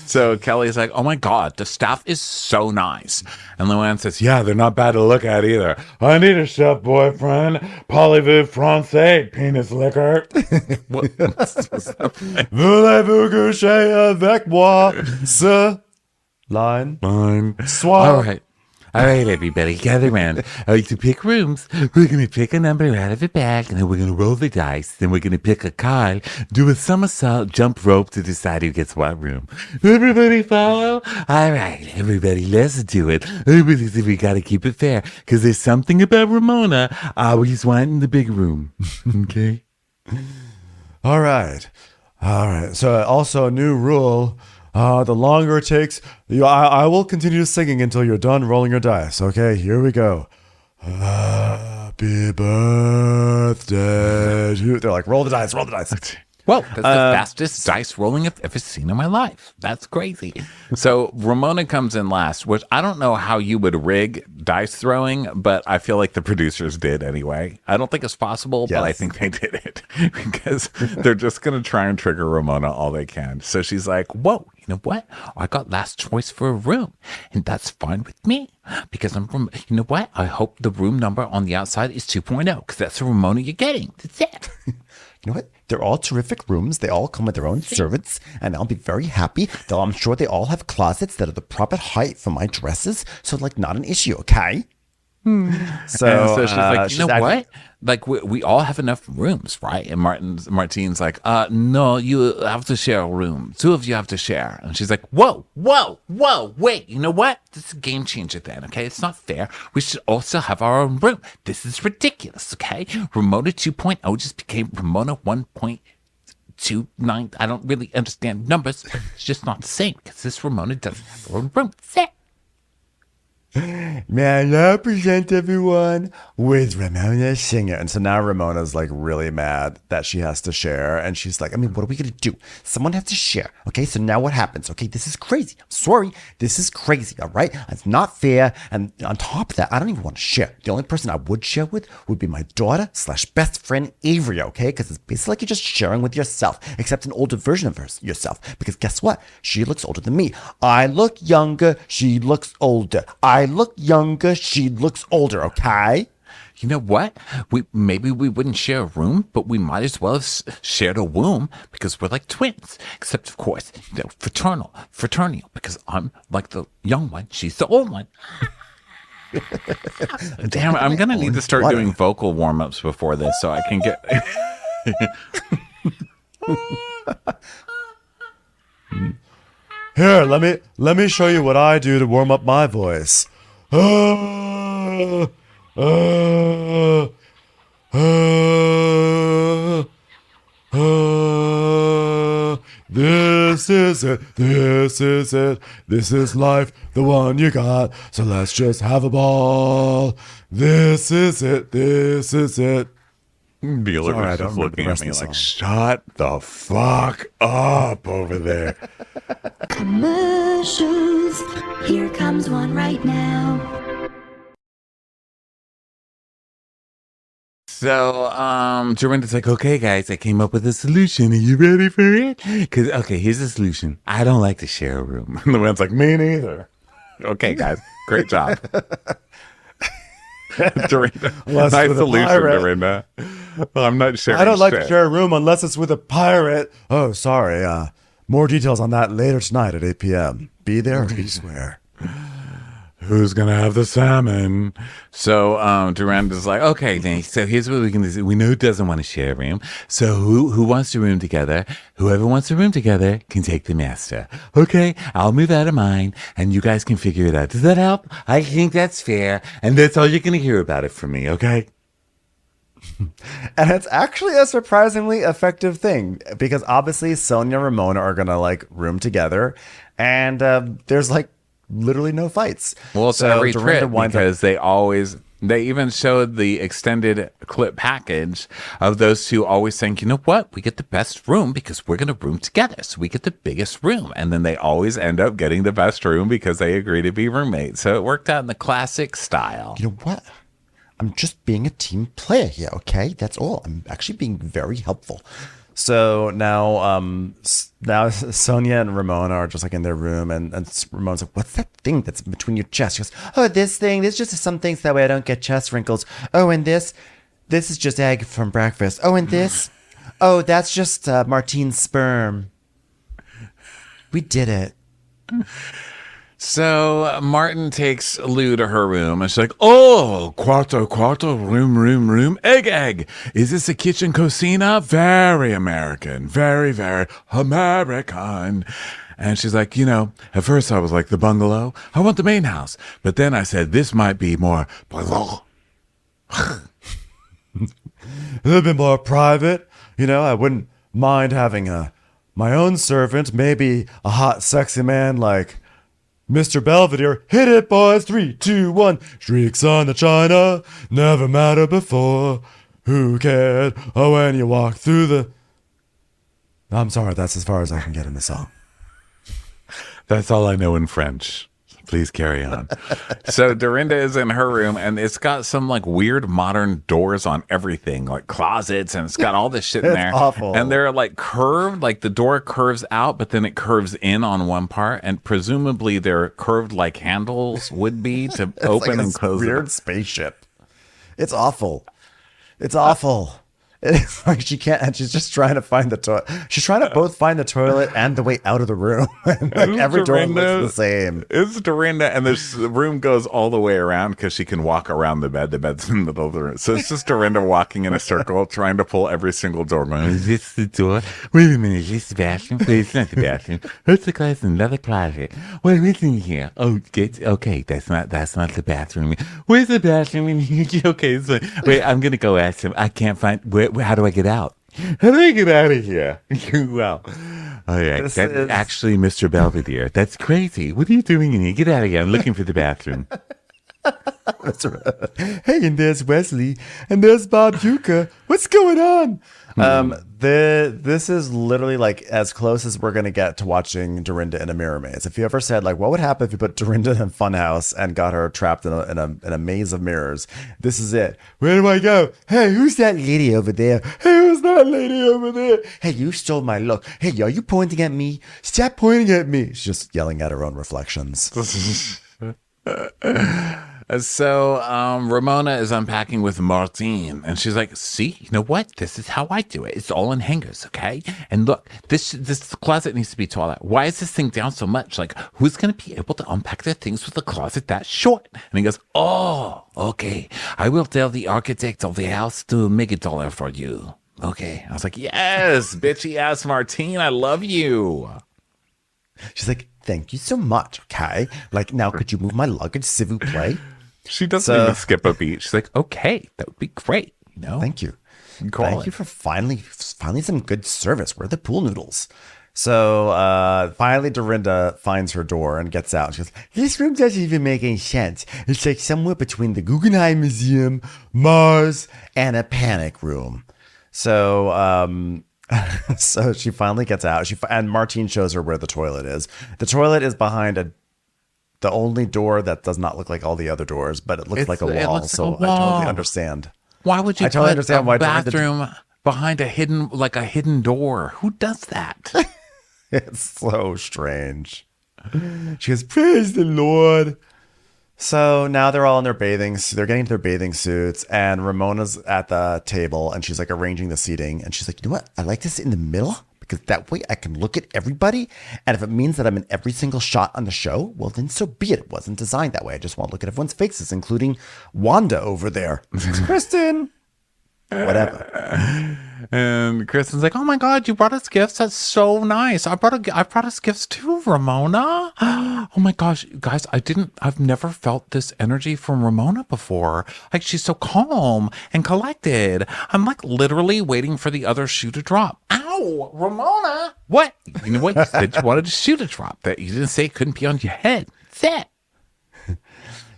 So Kelly's like, oh my God, the staff is so nice. And Luann says, yeah, they're not bad to look at either. I need a chef boyfriend. Parlez-vous français, penis licker. Voulez-vous coucher avec moi, ce line? Soir. All right, everybody, gather around. To pick rooms, we're going to pick a number out of a bag, and then we're going to roll the dice. Then we're going to pick a card, do a somersault, jump rope to decide who gets what room. Everybody follow? All right, everybody, let's do it. We got to keep it fair, because there's something about Ramona always wanting the big room. Okay? All right. So also a new rule. The longer it takes, I will continue singing until you're done rolling your dice. Okay, here we go. Happy birthday to you. They're like, roll the dice. Well, that's the fastest dice rolling I've ever seen in my life. That's crazy. So Ramona comes in last, which I don't know how you would rig dice throwing, but I feel like the producers did anyway. I don't think it's possible, but I think they did it because they're just going to try and trigger Ramona all they can. So she's like, whoa, you know what? I got last choice for a room, and that's fine with me because I'm from, you know what? I hope the room number on the outside is 2.0 because that's the Ramona you're getting. That's it. You know what? They're all terrific rooms. They all come with their own servants, and I'll be very happy. Though I'm sure they all have closets that are the proper height for my dresses, so like not an issue, okay? So she's like, you know what? Like we all have enough rooms, right? And Martine's like, no, you have to share a room. Two of you have to share. And she's like, whoa, wait, you know what? This is a game changer then, okay? It's not fair. We should also have our own room. This is ridiculous, okay? Ramona 2.0 just became Ramona 1.29. I don't really understand numbers, but it's just not the same because this Ramona doesn't have her own room. That's it. May I now present everyone with Ramona Singer. And so now Ramona's like really mad that she has to share. And she's like, I mean, what are we going to do? Someone has to share. Okay, so now what happens? Okay, this is crazy. I'm sorry. This is crazy, all right? It's not fair. And on top of that, I don't even want to share. The only person I would share with would be my daughter/best friend Avery, okay? Because it's basically like you're just sharing with yourself, except an older version of yourself. Because guess what? She looks older than me. I look younger. She looks older. I look younger, she looks older, okay? You know what? Maybe we wouldn't share a room, but we might as well have shared a womb because we're like twins. Except, of course, fraternal, because I'm like the young one, she's the old one. Damn, I'm going to need to start doing vocal warm-ups before this so I can get... Here, let me show you what I do to warm up my voice. This is it. This is life, the one you got. So let's just have a ball. This is it. Beeler was looking at me like, shut the fuck up over there. Commercials. Here comes one right now. So, Dorinda's like, okay, guys, I came up with a solution. Are you ready for it? Because, okay, here's the solution. I don't like to share a room. And the man's like, me neither. Okay, guys, great job. Dorinda, nice solution, Dorinda. Well, I'm not sharing. I don't like to share a room unless it's with a pirate. Oh, sorry. More details on that later tonight at 8 p.m. Be there or be square. Who's gonna have the salmon? So Dorinda's like, okay, then. So here's what we can do. We know who doesn't want to share a room. So who wants to room together? Whoever wants to room together can take the master. Okay, I'll move out of mine, and you guys can figure it out. Does that help? I think that's fair, and that's all you're gonna hear about it from me. Okay. And it's actually a surprisingly effective thing because obviously Sonia and Ramona are going to like room together and there's like literally no fights. Well, it's So every Dorinda trip winds up- because they even showed the extended clip package of those two always saying, you know what? We get the best room because we're going to room together. So we get the biggest room. And then they always end up getting the best room because they agree to be roommates. So it worked out in the classic style. You know what? I'm just being a team player here, okay? That's all. I'm actually being very helpful. So now Sonia and Ramona are just like in their room, and Ramona's like, "What's that thing that's between your chest?" She goes, "Oh, this thing. There's just some things that way I don't get chest wrinkles. Oh, and this is just egg from breakfast. Oh, and this, oh, that's just Martine's sperm. We did it." So Martin takes Lou to her room and she's like, oh, quarto, room, egg. Is this a kitchen cocina? Very American, very, very American. And she's like, you know, at first I was like, the bungalow, I want the main house. But then I said, this might be more, a little bit more private. You know, I wouldn't mind having my own servant, maybe a hot, sexy man like Mr. Belvedere. Hit it, boys. 3, 2, 1. Streaks on the china. Never mattered before. Who cared? Oh, when you walk through the... I'm sorry. That's as far as I can get in the song. that's all I know in French. Please carry on. So Dorinda is in her room and it's got some like weird modern doors on everything, like closets, and it's got all this shit in there. Awful. And they're like curved, like the door curves out, but then it curves in on one part. And presumably they're curved like handles would be to open like and close. Weird spaceship. It's awful. It's awful. It's like she can't, and she's just trying to find the toilet. She's trying to both find the toilet and the way out of the room. And like every door looks the same. It's Dorinda, and the room goes all the way around because she can walk around the bed. The bed's in the middle of the room. So it's just Dorinda walking in a circle, trying to pull every single door. Going, is this the door? Wait a minute, is this the bathroom? Wait, it's not the bathroom. What's the closet? Another closet. What is in here? Oh, okay, that's not the bathroom. Where's the bathroom in here? Okay, so, wait, I'm gonna go ask him. I can't find how do I get out? How do I get out of here? Well, all right. That's actually Mr. Belvedere. That's crazy. What are you doing in here? Get out of here. I'm looking for the bathroom. Hey, and there's Wesley, and there's Bob Uecker. What's going on? This is literally like as close as we're gonna get to watching Dorinda in a mirror maze. If you ever said like, what would happen if you put Dorinda in a funhouse and got her trapped in a maze of mirrors? This is it. Where do I go? Hey, who's that lady over there? Hey, who's that lady over there? Hey, you stole my look. Hey, are you pointing at me? Stop pointing at me. She's just yelling at her own reflections. So Ramona is unpacking with Martine, and she's like, see, you know what? This is how I do it. It's all in hangers, okay? And look, this closet needs to be taller. Why is this thing down so much? Like, who's going to be able to unpack their things with a closet that short? And he goes, oh, okay. I will tell the architect of the house to make it taller for you. Okay. I was like, yes, bitchy ass Martine, I love you. She's like, thank you so much, okay? Like, now could you move my luggage, s'il vous plaît? She doesn't even skip a beat. She's like, okay, that would be great. You know? Thank you. Thank you for finally some good service. Where are the pool noodles? So finally Dorinda finds her door and gets out. She goes, this room doesn't even make any sense. It's like somewhere between the Guggenheim Museum, Mars, and a panic room. So so she finally gets out. And Martine shows her where the toilet is. The toilet is behind the only door that does not look like all the other doors, but it looks like a wall. Like so a wall. I totally understand. Why would you totally put understand a why bathroom behind a hidden door? Who does that? It's so strange. She goes, praise the Lord. So now they're all in their they're getting into their bathing suits, and Ramona's at the table and she's like arranging the seating. And she's like, you know what? I like to sit in the middle because that way I can look at everybody. And if it means that I'm in every single shot on the show, well, then so be it. It wasn't designed that way. I just want to look at everyone's faces, including Wanda over there. Kristen. Whatever. And Kristen's like, "Oh my God, you brought us gifts. That's so nice. I brought us gifts too, Ramona. Oh my gosh, guys, I've never felt this energy from Ramona before. Like she's so calm and collected. I'm like literally waiting for the other shoe to drop. Ow, Ramona. What? You know what? You said you wanted a shoe to drop. That you didn't say it couldn't be on your head. That's it.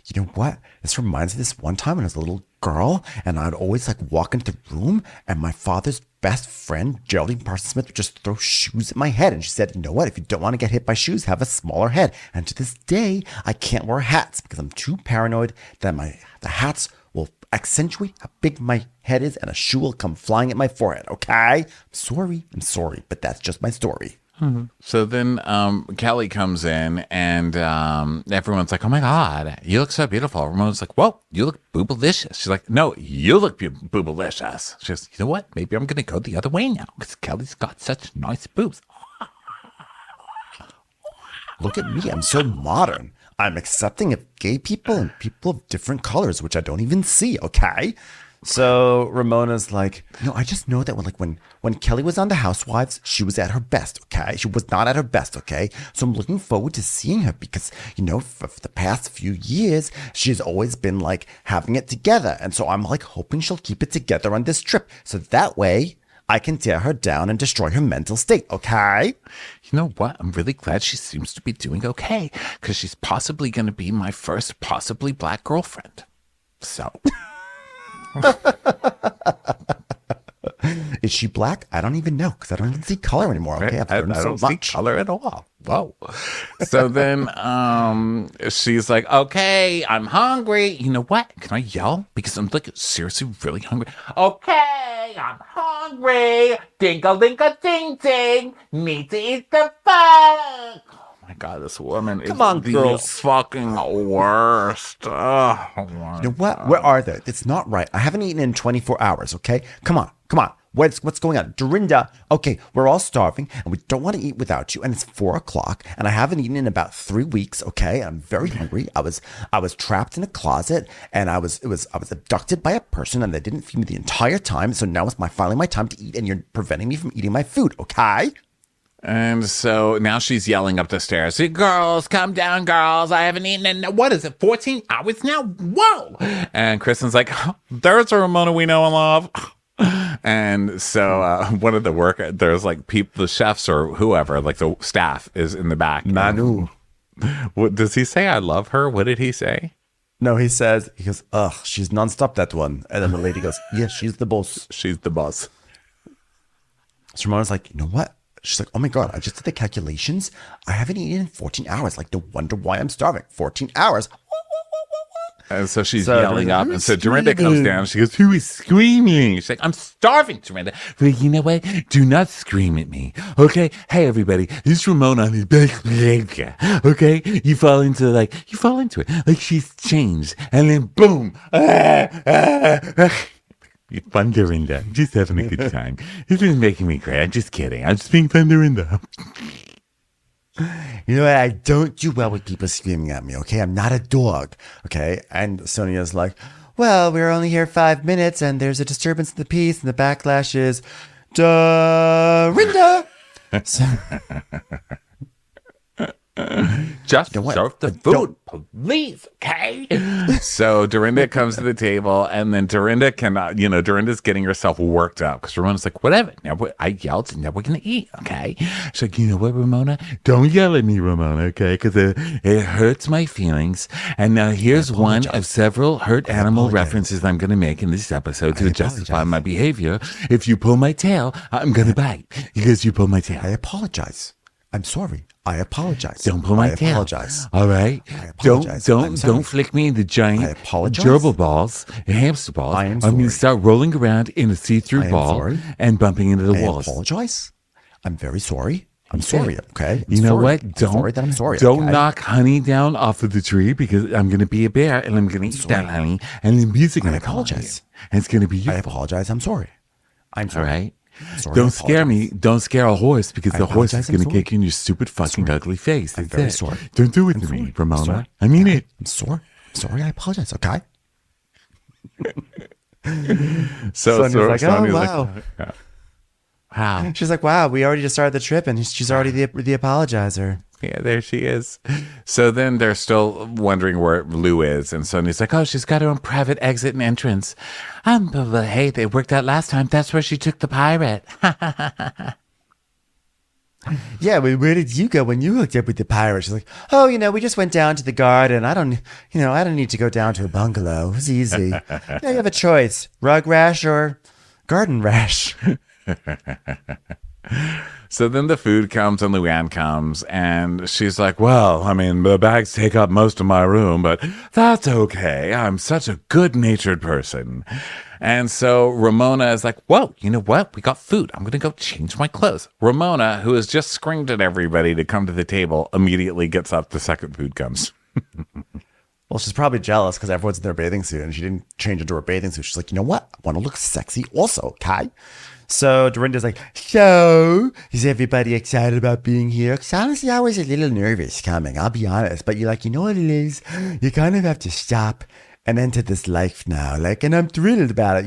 You know what? This reminds me of this one time when I was a little girl and I'd always like walk into the room and my father's best friend, Geraldine Parsons Smith, would just throw shoes at my head. And she said, you know what? If you don't want to get hit by shoes, have a smaller head. And to this day, I can't wear hats because I'm too paranoid that the hats will accentuate how big my head is and a shoe will come flying at my forehead. Okay? I'm sorry, but that's just my story. So then Kelly comes in and everyone's like, "Oh my God, you look so beautiful." Ramona's like, "Whoa, you look boobalicious." She's like, "No, you look boobalicious." She goes, "You know what? Maybe I'm going to go the other way now because Kelly's got such nice boobs." Look at me. I'm so modern. I'm accepting of gay people and people of different colors, which I don't even see. Okay. So Ramona's like, I just know that when Kelly was on The Housewives, she was at her best, okay? She was not at her best, okay? So I'm looking forward to seeing her because, for the past few years, she's always been like having it together. And so I'm like hoping she'll keep it together on this trip. So that way I can tear her down and destroy her mental state, okay? You know what? I'm really glad she seems to be doing okay because she's possibly going to be my first possibly black girlfriend. So... Is she black? I don't even know because I don't even see color anymore. Okay, I don't see color at all. Whoa. So then she's like, "Okay, I'm hungry. You know what? Can I yell? Because I'm like seriously really hungry. Okay, I'm hungry. Ding-a-ling-a-ding ding. Need to eat the food." Oh my God, this woman is the fucking worst. Oh, you know what? Where are they? It's not right. I haven't eaten in 24 hours, okay? Come on. What's going on? Dorinda, okay, we're all starving and we don't want to eat without you. And it's 4:00 and I haven't eaten in about 3 weeks, okay? I'm very hungry. I was trapped in a closet and I was abducted by a person and they didn't feed me the entire time. So now it's finally my time to eat and you're preventing me from eating my food, okay? And so now she's yelling up the stairs, "Girls, come down, girls. I haven't eaten in, what is it, 14 hours now? Whoa." And Kristen's like, "There's a Ramona we know and love." And so one of there's like the chefs or whoever, like the staff is in the back. Manu. What does he say? "I love her." What did he say? No, he goes, "Ugh, she's nonstop, that one." And then the lady goes, "Yes, she's the boss." She's the boss. So Ramona's like, "You know what?" She's like, "Oh my God, I just did the calculations. I haven't eaten in 14 hours. Like, no wonder why I'm starving. 14 hours. And so she's yelling up. And so Dorinda comes down. She goes, "Who is screaming?" She's like, "I'm starving, Dorinda." Well, you know what? Do not scream at me. Okay? Hey, everybody. This is Ramona on his best behavior. Okay? You fall into it. Like she's changed. And then boom. You're fun, Dorinda. I'm just having a good time. This is making me cry. I'm just kidding. I'm just being fun, Dorinda. You know what? I don't do well with people screaming at me, okay? I'm not a dog, okay? And Sonia's like, "Well, we're only here 5 minutes and there's a disturbance in the peace and the backlash is Dorinda." So, just serve the food, please, okay? So Dorinda comes to the table, and then Dorinda cannot, Dorinda's getting herself worked up because Ramona's like, "Whatever. Now I yelled, and now we're gonna eat, okay?" She's like, "You know what, Ramona? Don't yell at me, Ramona, okay? Because it hurts my feelings." And now here's one of several hurt animal references I'm gonna make in this episode to justify my behavior. If you pull my tail, I'm gonna bite because you pull my tail. I apologize. I'm sorry. I apologize. Don't pull my tail. I apologize. All right. I apologize. Don't flick me in the giant apologize. gerbil balls, hamster balls. I am I'm sorry. going to start rolling around in a see-through ball sorry. and bumping into the I walls. apologize. I'm very sorry. I'm sorry. Okay. You know what? I'm sorry that I'm sorry. Don't okay? knock honey down off of the tree because I'm going to be a bear and I'm going to eat that honey and the music going to apologize. And it's going to be I beautiful. apologize. I'm sorry. I'm sorry. All right. Sorry, Don't scare me. Don't scare a horse because the horse is I'm going to sorry. kick you in your stupid fucking ugly face. I'm That's very it. sorry. Don't do it I'm to me, sorry. Ramona. Sorry. I mean it. I'm sorry. I'm sorry. I apologize. Okay. So Sonia's like, Sonia's "Oh, wow." yeah. Wow. She's like, wow, we already just started the trip, and she's already the apologizer. Yeah, there she is. So then they're still wondering where Lou is. And Sonia's like, oh, she's got her own private exit and entrance. But hey, they worked out last time. That's where she took the pirate. Yeah, well, where did you go when you hooked up with the pirate? She's like, oh, we just went down to the garden. I don't need to go down to a bungalow. It was easy. Yeah, you have a choice, rug rash or garden rash. So then the food comes and Luann comes and she's like, well, I mean, the bags take up most of my room, but that's okay. I'm such a good-natured person. And so Ramona is like, whoa, you know what? We got food. I'm going to go change my clothes. Ramona, who has just screamed at everybody to come to the table, immediately gets up the second food comes. Well, she's probably jealous because everyone's in their bathing suit and she didn't change into her bathing suit. She's like, you know what? I want to look sexy also, okay? So Dorinda's like, so is everybody excited about being here? Because honestly, I was a little nervous coming, I'll be honest. But you're like, you know what it is? You kind of have to stop and enter this life now. And I'm thrilled about it,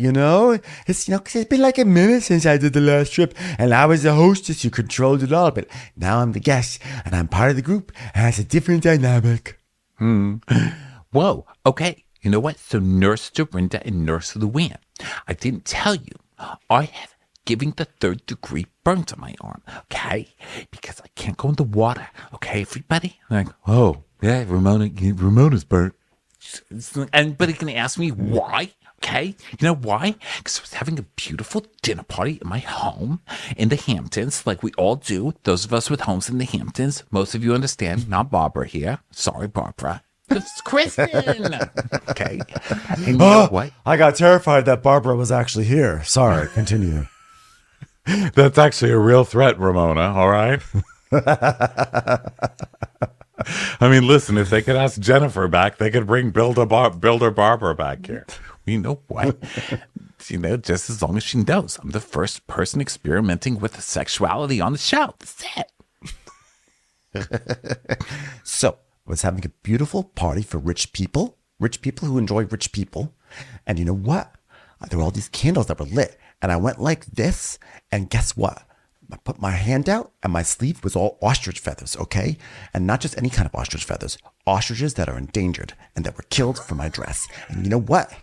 It's, because it's been like a minute since I did the last trip. And I was the hostess who controlled it all. But now I'm the guest and I'm part of the group. And it's a different dynamic. Whoa, okay. You know what? So Nurse Dorinda and Nurse Luann, I didn't tell you. I have giving the 3rd degree burns on my arm, okay? Because I can't go in the water, okay, everybody? Like, oh, yeah, Ramona's burnt. Anybody can ask me why, okay? You know why? Because I was having a beautiful dinner party in my home in the Hamptons, like we all do. Those of us with homes in the Hamptons, most of you understand, not Barbara here. Sorry, Barbara. It's Kristen. Okay. And you know what? I got terrified that Barbara was actually here. Sorry, continue. That's actually a real threat, Ramona, all right? I mean, listen, if they could ask Jennifer back, they could bring Builder Barbara back here. You know what? Just as long as she knows I'm the first person experimenting with sexuality on the show. That's it. So, I was having a beautiful party for rich people who enjoy rich people. And you know what? There were all these candles that were lit. And I went like this, and guess what? I put my hand out, and my sleeve was all ostrich feathers, okay? And not just any kind of ostrich feathers. Ostriches that are endangered and that were killed for my dress. And you know what?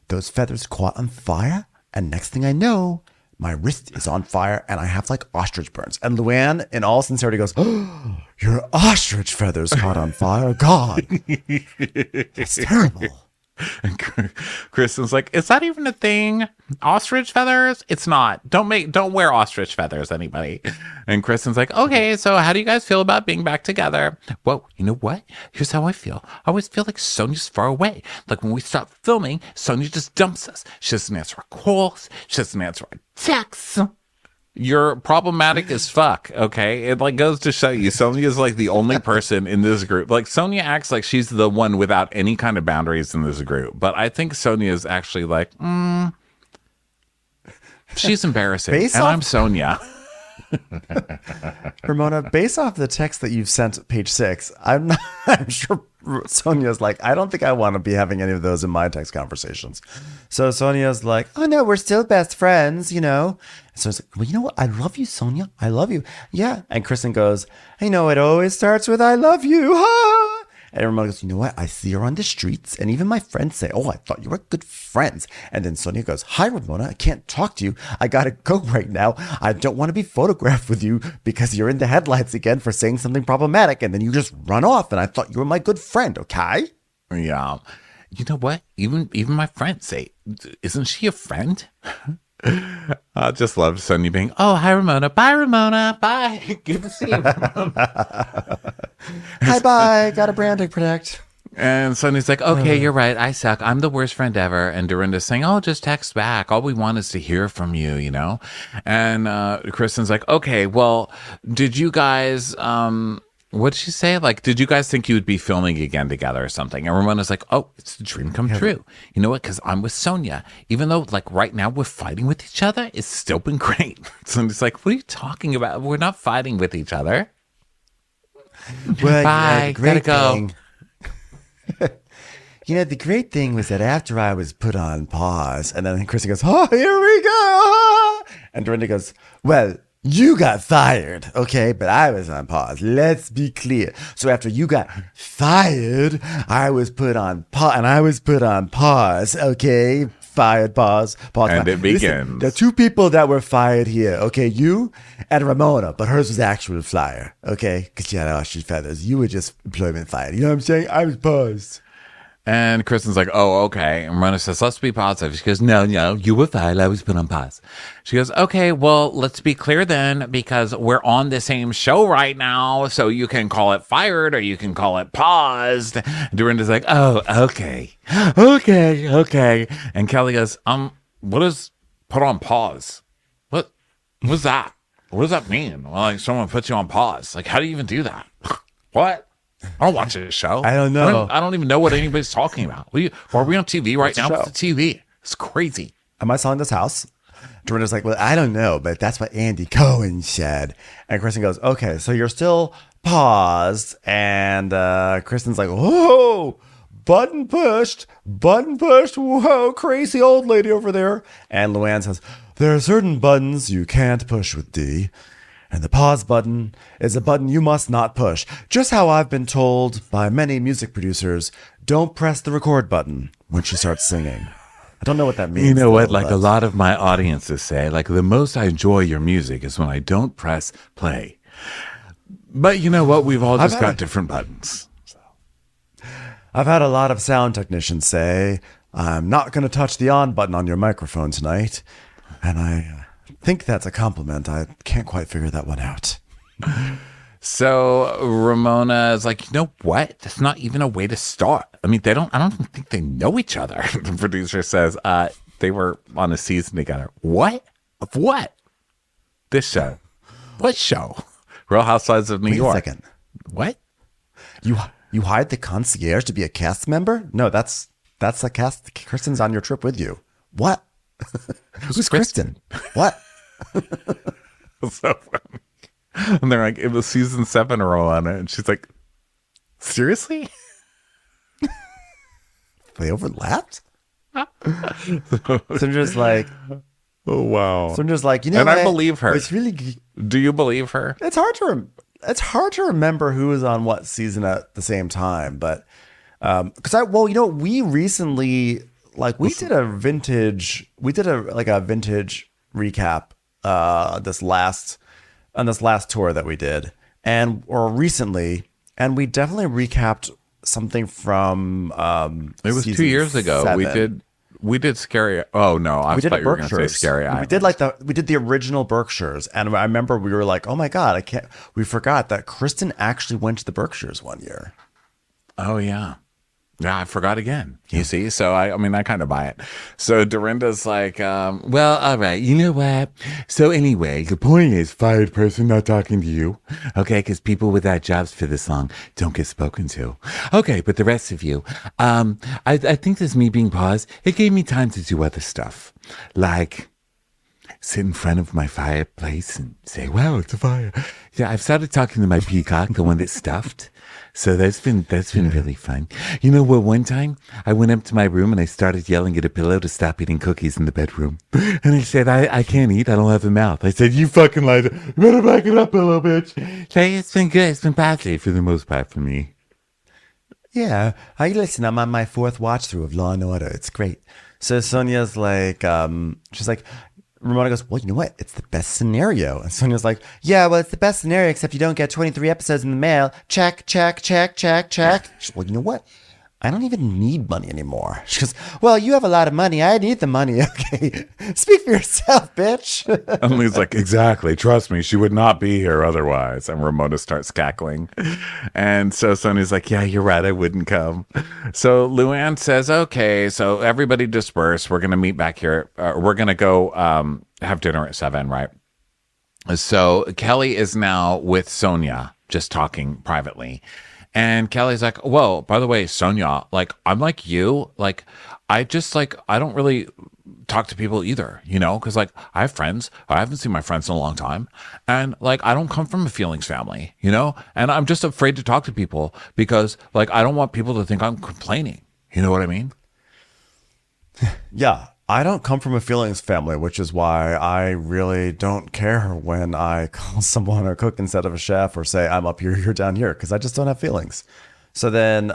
Those feathers caught on fire, and next thing I know, my wrist is on fire, and I have like ostrich burns. And Luann, in all sincerity, goes, oh, your ostrich feathers caught on fire? God, it's terrible. And Kristen's like, is that even a thing? Ostrich feathers? It's not. Don't wear ostrich feathers, anybody. And Kristen's like, okay, so how do you guys feel about being back together? Whoa, you know what? Here's how I feel. I always feel like Sonia's far away. Like when we stop filming, Sonia just dumps us. She doesn't answer our calls. She doesn't answer our texts. You're problematic as fuck, okay? It goes to show you, Sonia's the only person in this group. Sonia acts like she's the one without any kind of boundaries in this group. But I think Sonia's actually she's embarrassing. I'm Sonia. Ramona, based off the text that you've sent page 6, I'm sure Sonia's like, I don't think I want to be having any of those in my text conversations. So Sonia's like, oh no, we're still best friends, So it's like, well, you know what? I love you, Sonia. I love you. Yeah. And Kristen goes, it always starts with I love you. Ha! And Ramona goes, you know what? I see her on the streets, and even my friends say, oh, I thought you were good friends. And then Sonia goes, hi, Ramona. I can't talk to you. I got to go right now. I don't want to be photographed with you because you're in the headlights again for saying something problematic. And then you just run off, and I thought you were my good friend, okay? Yeah. You know what? Even my friends say, isn't she a friend? I just love Sonia being, oh, hi, Ramona. Bye, Ramona. Bye. Good to see you, Ramona. Hi, bye. Got a brand to protect. And Sonia's like, okay, you're right. I suck. I'm the worst friend ever. And Dorinda's saying, oh, just text back. All we want is to hear from you, And Kristen's like, okay, well, did you guys... what did she say? Did you guys think you would be filming again together or something? And Ramona's like, oh, it's a dream come true. You know what? Because I'm with Sonia. Even though, right now we're fighting with each other, it's still been great. Sonia's like, what are you talking about? We're not fighting with each other. Well, bye. Gotta go. The great thing was that after I was put on pause, and then Kristen goes, oh, here we go. And Dorinda goes, well, you got fired, okay? But I was on pause. Let's be clear. So after you got fired, I was put on pause, and I was put on pause, okay? Fired, pause. And it begins. Listen, there are two people that were fired here, okay? You and Ramona, but hers was actual fire, okay? Because she had ostrich feathers. You were just employment fired. You know what I'm saying? I was paused. And Kristen's like, oh, okay. And Ramona says, let's be positive. She goes, no, you were fired. I was put on pause. She goes, okay, well, let's be clear then, because we're on the same show right now. So you can call it fired or you can call it paused. And Dorinda's like, oh, okay. And Kelly goes, what is put on pause? What's that? What does that mean? Well, like someone puts you on pause. Like, how do you even do that? What? I don't watch this show. I don't know. I don't even know what anybody's talking about. Are we on TV right now? What's the TV? It's crazy. Am I selling this house? Dorinda's like, well, I don't know, but that's what Andy Cohen said. And Kristen goes, okay, so you're still paused. And Kristen's like, whoa, button pushed. Whoa, crazy old lady over there. And Luann says, there are certain buttons you can't push with D. And the pause button is a button you must not push. Just how I've been told by many music producers, don't press the record button when she starts singing. I don't know what that means. You know what? Like a lot of my audiences say, like the most I enjoy your music is when I don't press play. But you know what? We've all just got different buttons. So. I've had a lot of sound technicians say, I'm not going to touch the on button on your microphone tonight. And I think that's a compliment. I can't quite figure that one out. So Ramona is like, you know what? That's not even a way to start. I mean, I don't even think they know each other. The producer says, they were on a season together. What? Of what? This show. What show? Real Housewives of New York. Wait a second. What? You hired the concierge to be a cast member? No, that's a cast. Kristen's on your trip with you. What? Who's Kristen? What? So funny. And they're like, it was season 7 roll on it. And she's like, seriously? They overlapped? So I'm just like, oh, wow. So I'm just like, you know, and I believe her. It's really. Do you believe her? It's hard to remember who was on what season at the same time. But because we recently, like, we did a vintage recap on this last tour that we did, recently, and we definitely recapped something from it was 2 years ago. 7. We did Scary. Oh no, I thought you were going to say Scary Island. We did the original Berkshires, and I remember we were like, oh my god, we forgot that Kristen actually went to the Berkshires one year. Oh yeah. Yeah, I forgot again. You see? So, I mean, I kind of buy it. So, Dorinda's like, well, all right. You know what? So, anyway, the point is, fired person not talking to you. Okay? Because people without jobs for this long don't get spoken to. Okay, but the rest of you, I think this me being paused, it gave me time to do other stuff. Like sit in front of my fireplace and say, wow, it's a fire. Yeah, I've started talking to my peacock, the one that's stuffed. So that's been really fun. You know what? One time I went up to my room and I started yelling at a pillow to stop eating cookies in the bedroom. And he said, I can't eat. I don't have a mouth. I said, you fucking lied. You better back it up, pillow, bitch. Hey, it's been good. It's been positive for the most part for me. Yeah. Listen, I'm on my 4th watch through of Law and Order. It's great. So Sonia's like, she's like, Ramona goes, well, you know what? It's the best scenario. And Sonia's like, yeah, well, it's the best scenario, except you don't get 23 episodes in the mail. Check. She's, well, you know what? I don't even need money anymore. She goes, well, you have a lot of money. I need the money. Okay. Speak for yourself, bitch. And Lee's like, exactly. Trust me. She would not be here otherwise. And Ramona starts cackling. And so Sonia's like, yeah, you're right. I wouldn't come. So Luann says, okay, so everybody disperse. We're going to meet back here. We're going to go have dinner at 7, right? So Kelly is now with Sonia, just talking privately. And Kelly's like, whoa, by the way, Sonia, like, I'm like you. Like, I don't really talk to people either, you know, because, like, I have friends. I haven't seen my friends in a long time. And, like, I don't come from a feelings family, you know, and I'm just afraid to talk to people because, like, I don't want people to think I'm complaining. You know what I mean? Yeah. I don't come from a feelings family, which is why I really don't care when I call someone a cook instead of a chef or say I'm up here, you're down here, because I just don't have feelings. So then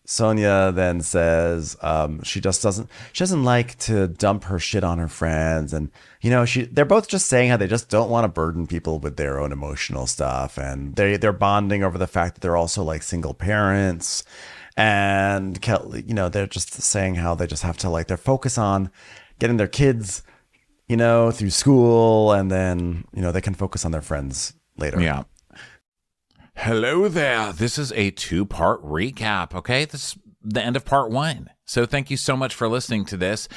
Sonia then says she doesn't like to dump her shit on her friends. And, they're both just saying how they just don't want to burden people with their own emotional stuff. And they're bonding over the fact that they're also like single parents. And, they're just saying how they just have to their focus on getting their kids, through school. And then, they can focus on their friends later. Yeah. Hello there. This is a 2-part recap, okay? This is the end of part 1. So thank you so much for listening to this.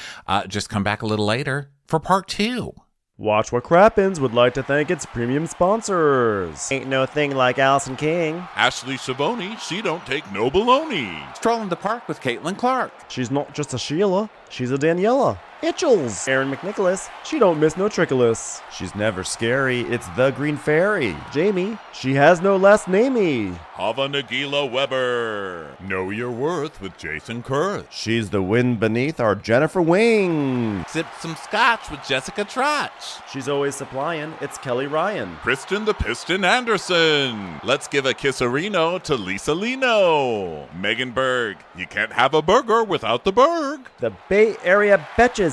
Just come back a little later for part 2. Watch what Crappens would like to thank its premium sponsors. Ain't no thing like Allison King. Ashley Savoni, she don't take no baloney. Strolling the park with Caitlin Clark. She's not just a Sheila, she's a Daniela. Itchels. Aaron McNicholas, she don't miss no trickolas. She's never scary. It's the Green Fairy. Jamie, she has no last namey. Hava Nagila Weber. Know your worth with Jason Kurth. She's the wind beneath our Jennifer Wing. Sip some scotch with Jessica Trotch. She's always supplying. It's Kelly Ryan. Kristen the Piston Anderson. Let's give a kisserino to Lisa Lino. Megan Berg. You can't have a burger without the Berg. The Bay Area Betches.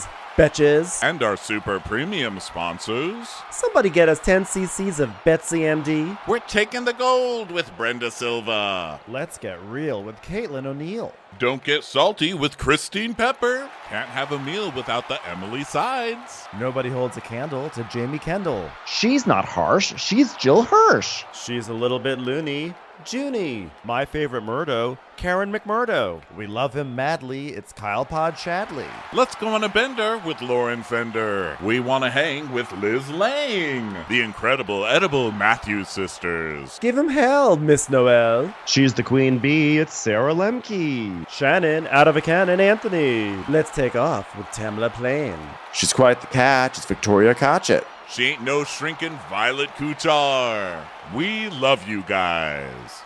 And our super premium sponsors. Somebody get us 10 cc's of Betsy MD. We're taking the gold with Brenda Silva. Let's get real with Caitlin O'Neill. Don't get salty with Christine Pepper. Can't have a meal without the Emily Sides. Nobody holds a candle to Jamie Kendall. She's not harsh, she's Jill Hirsch. She's a little bit loony. Junie. My favorite Murdo, Karen McMurdo. We love him madly. It's Kyle Pod Shadley. Let's go on a bender with Lauren Fender. We want to hang with Liz Lang. The incredible edible Matthews sisters. Give him hell, Miss Noel. She's the queen bee, it's Sarah Lemke. Shannon, out of a cannon, Anthony. Let's take off with Tamla Plain. She's quite the catch. It's Victoria Cotchett. She ain't no shrinking Violet Kuchar. We love you guys.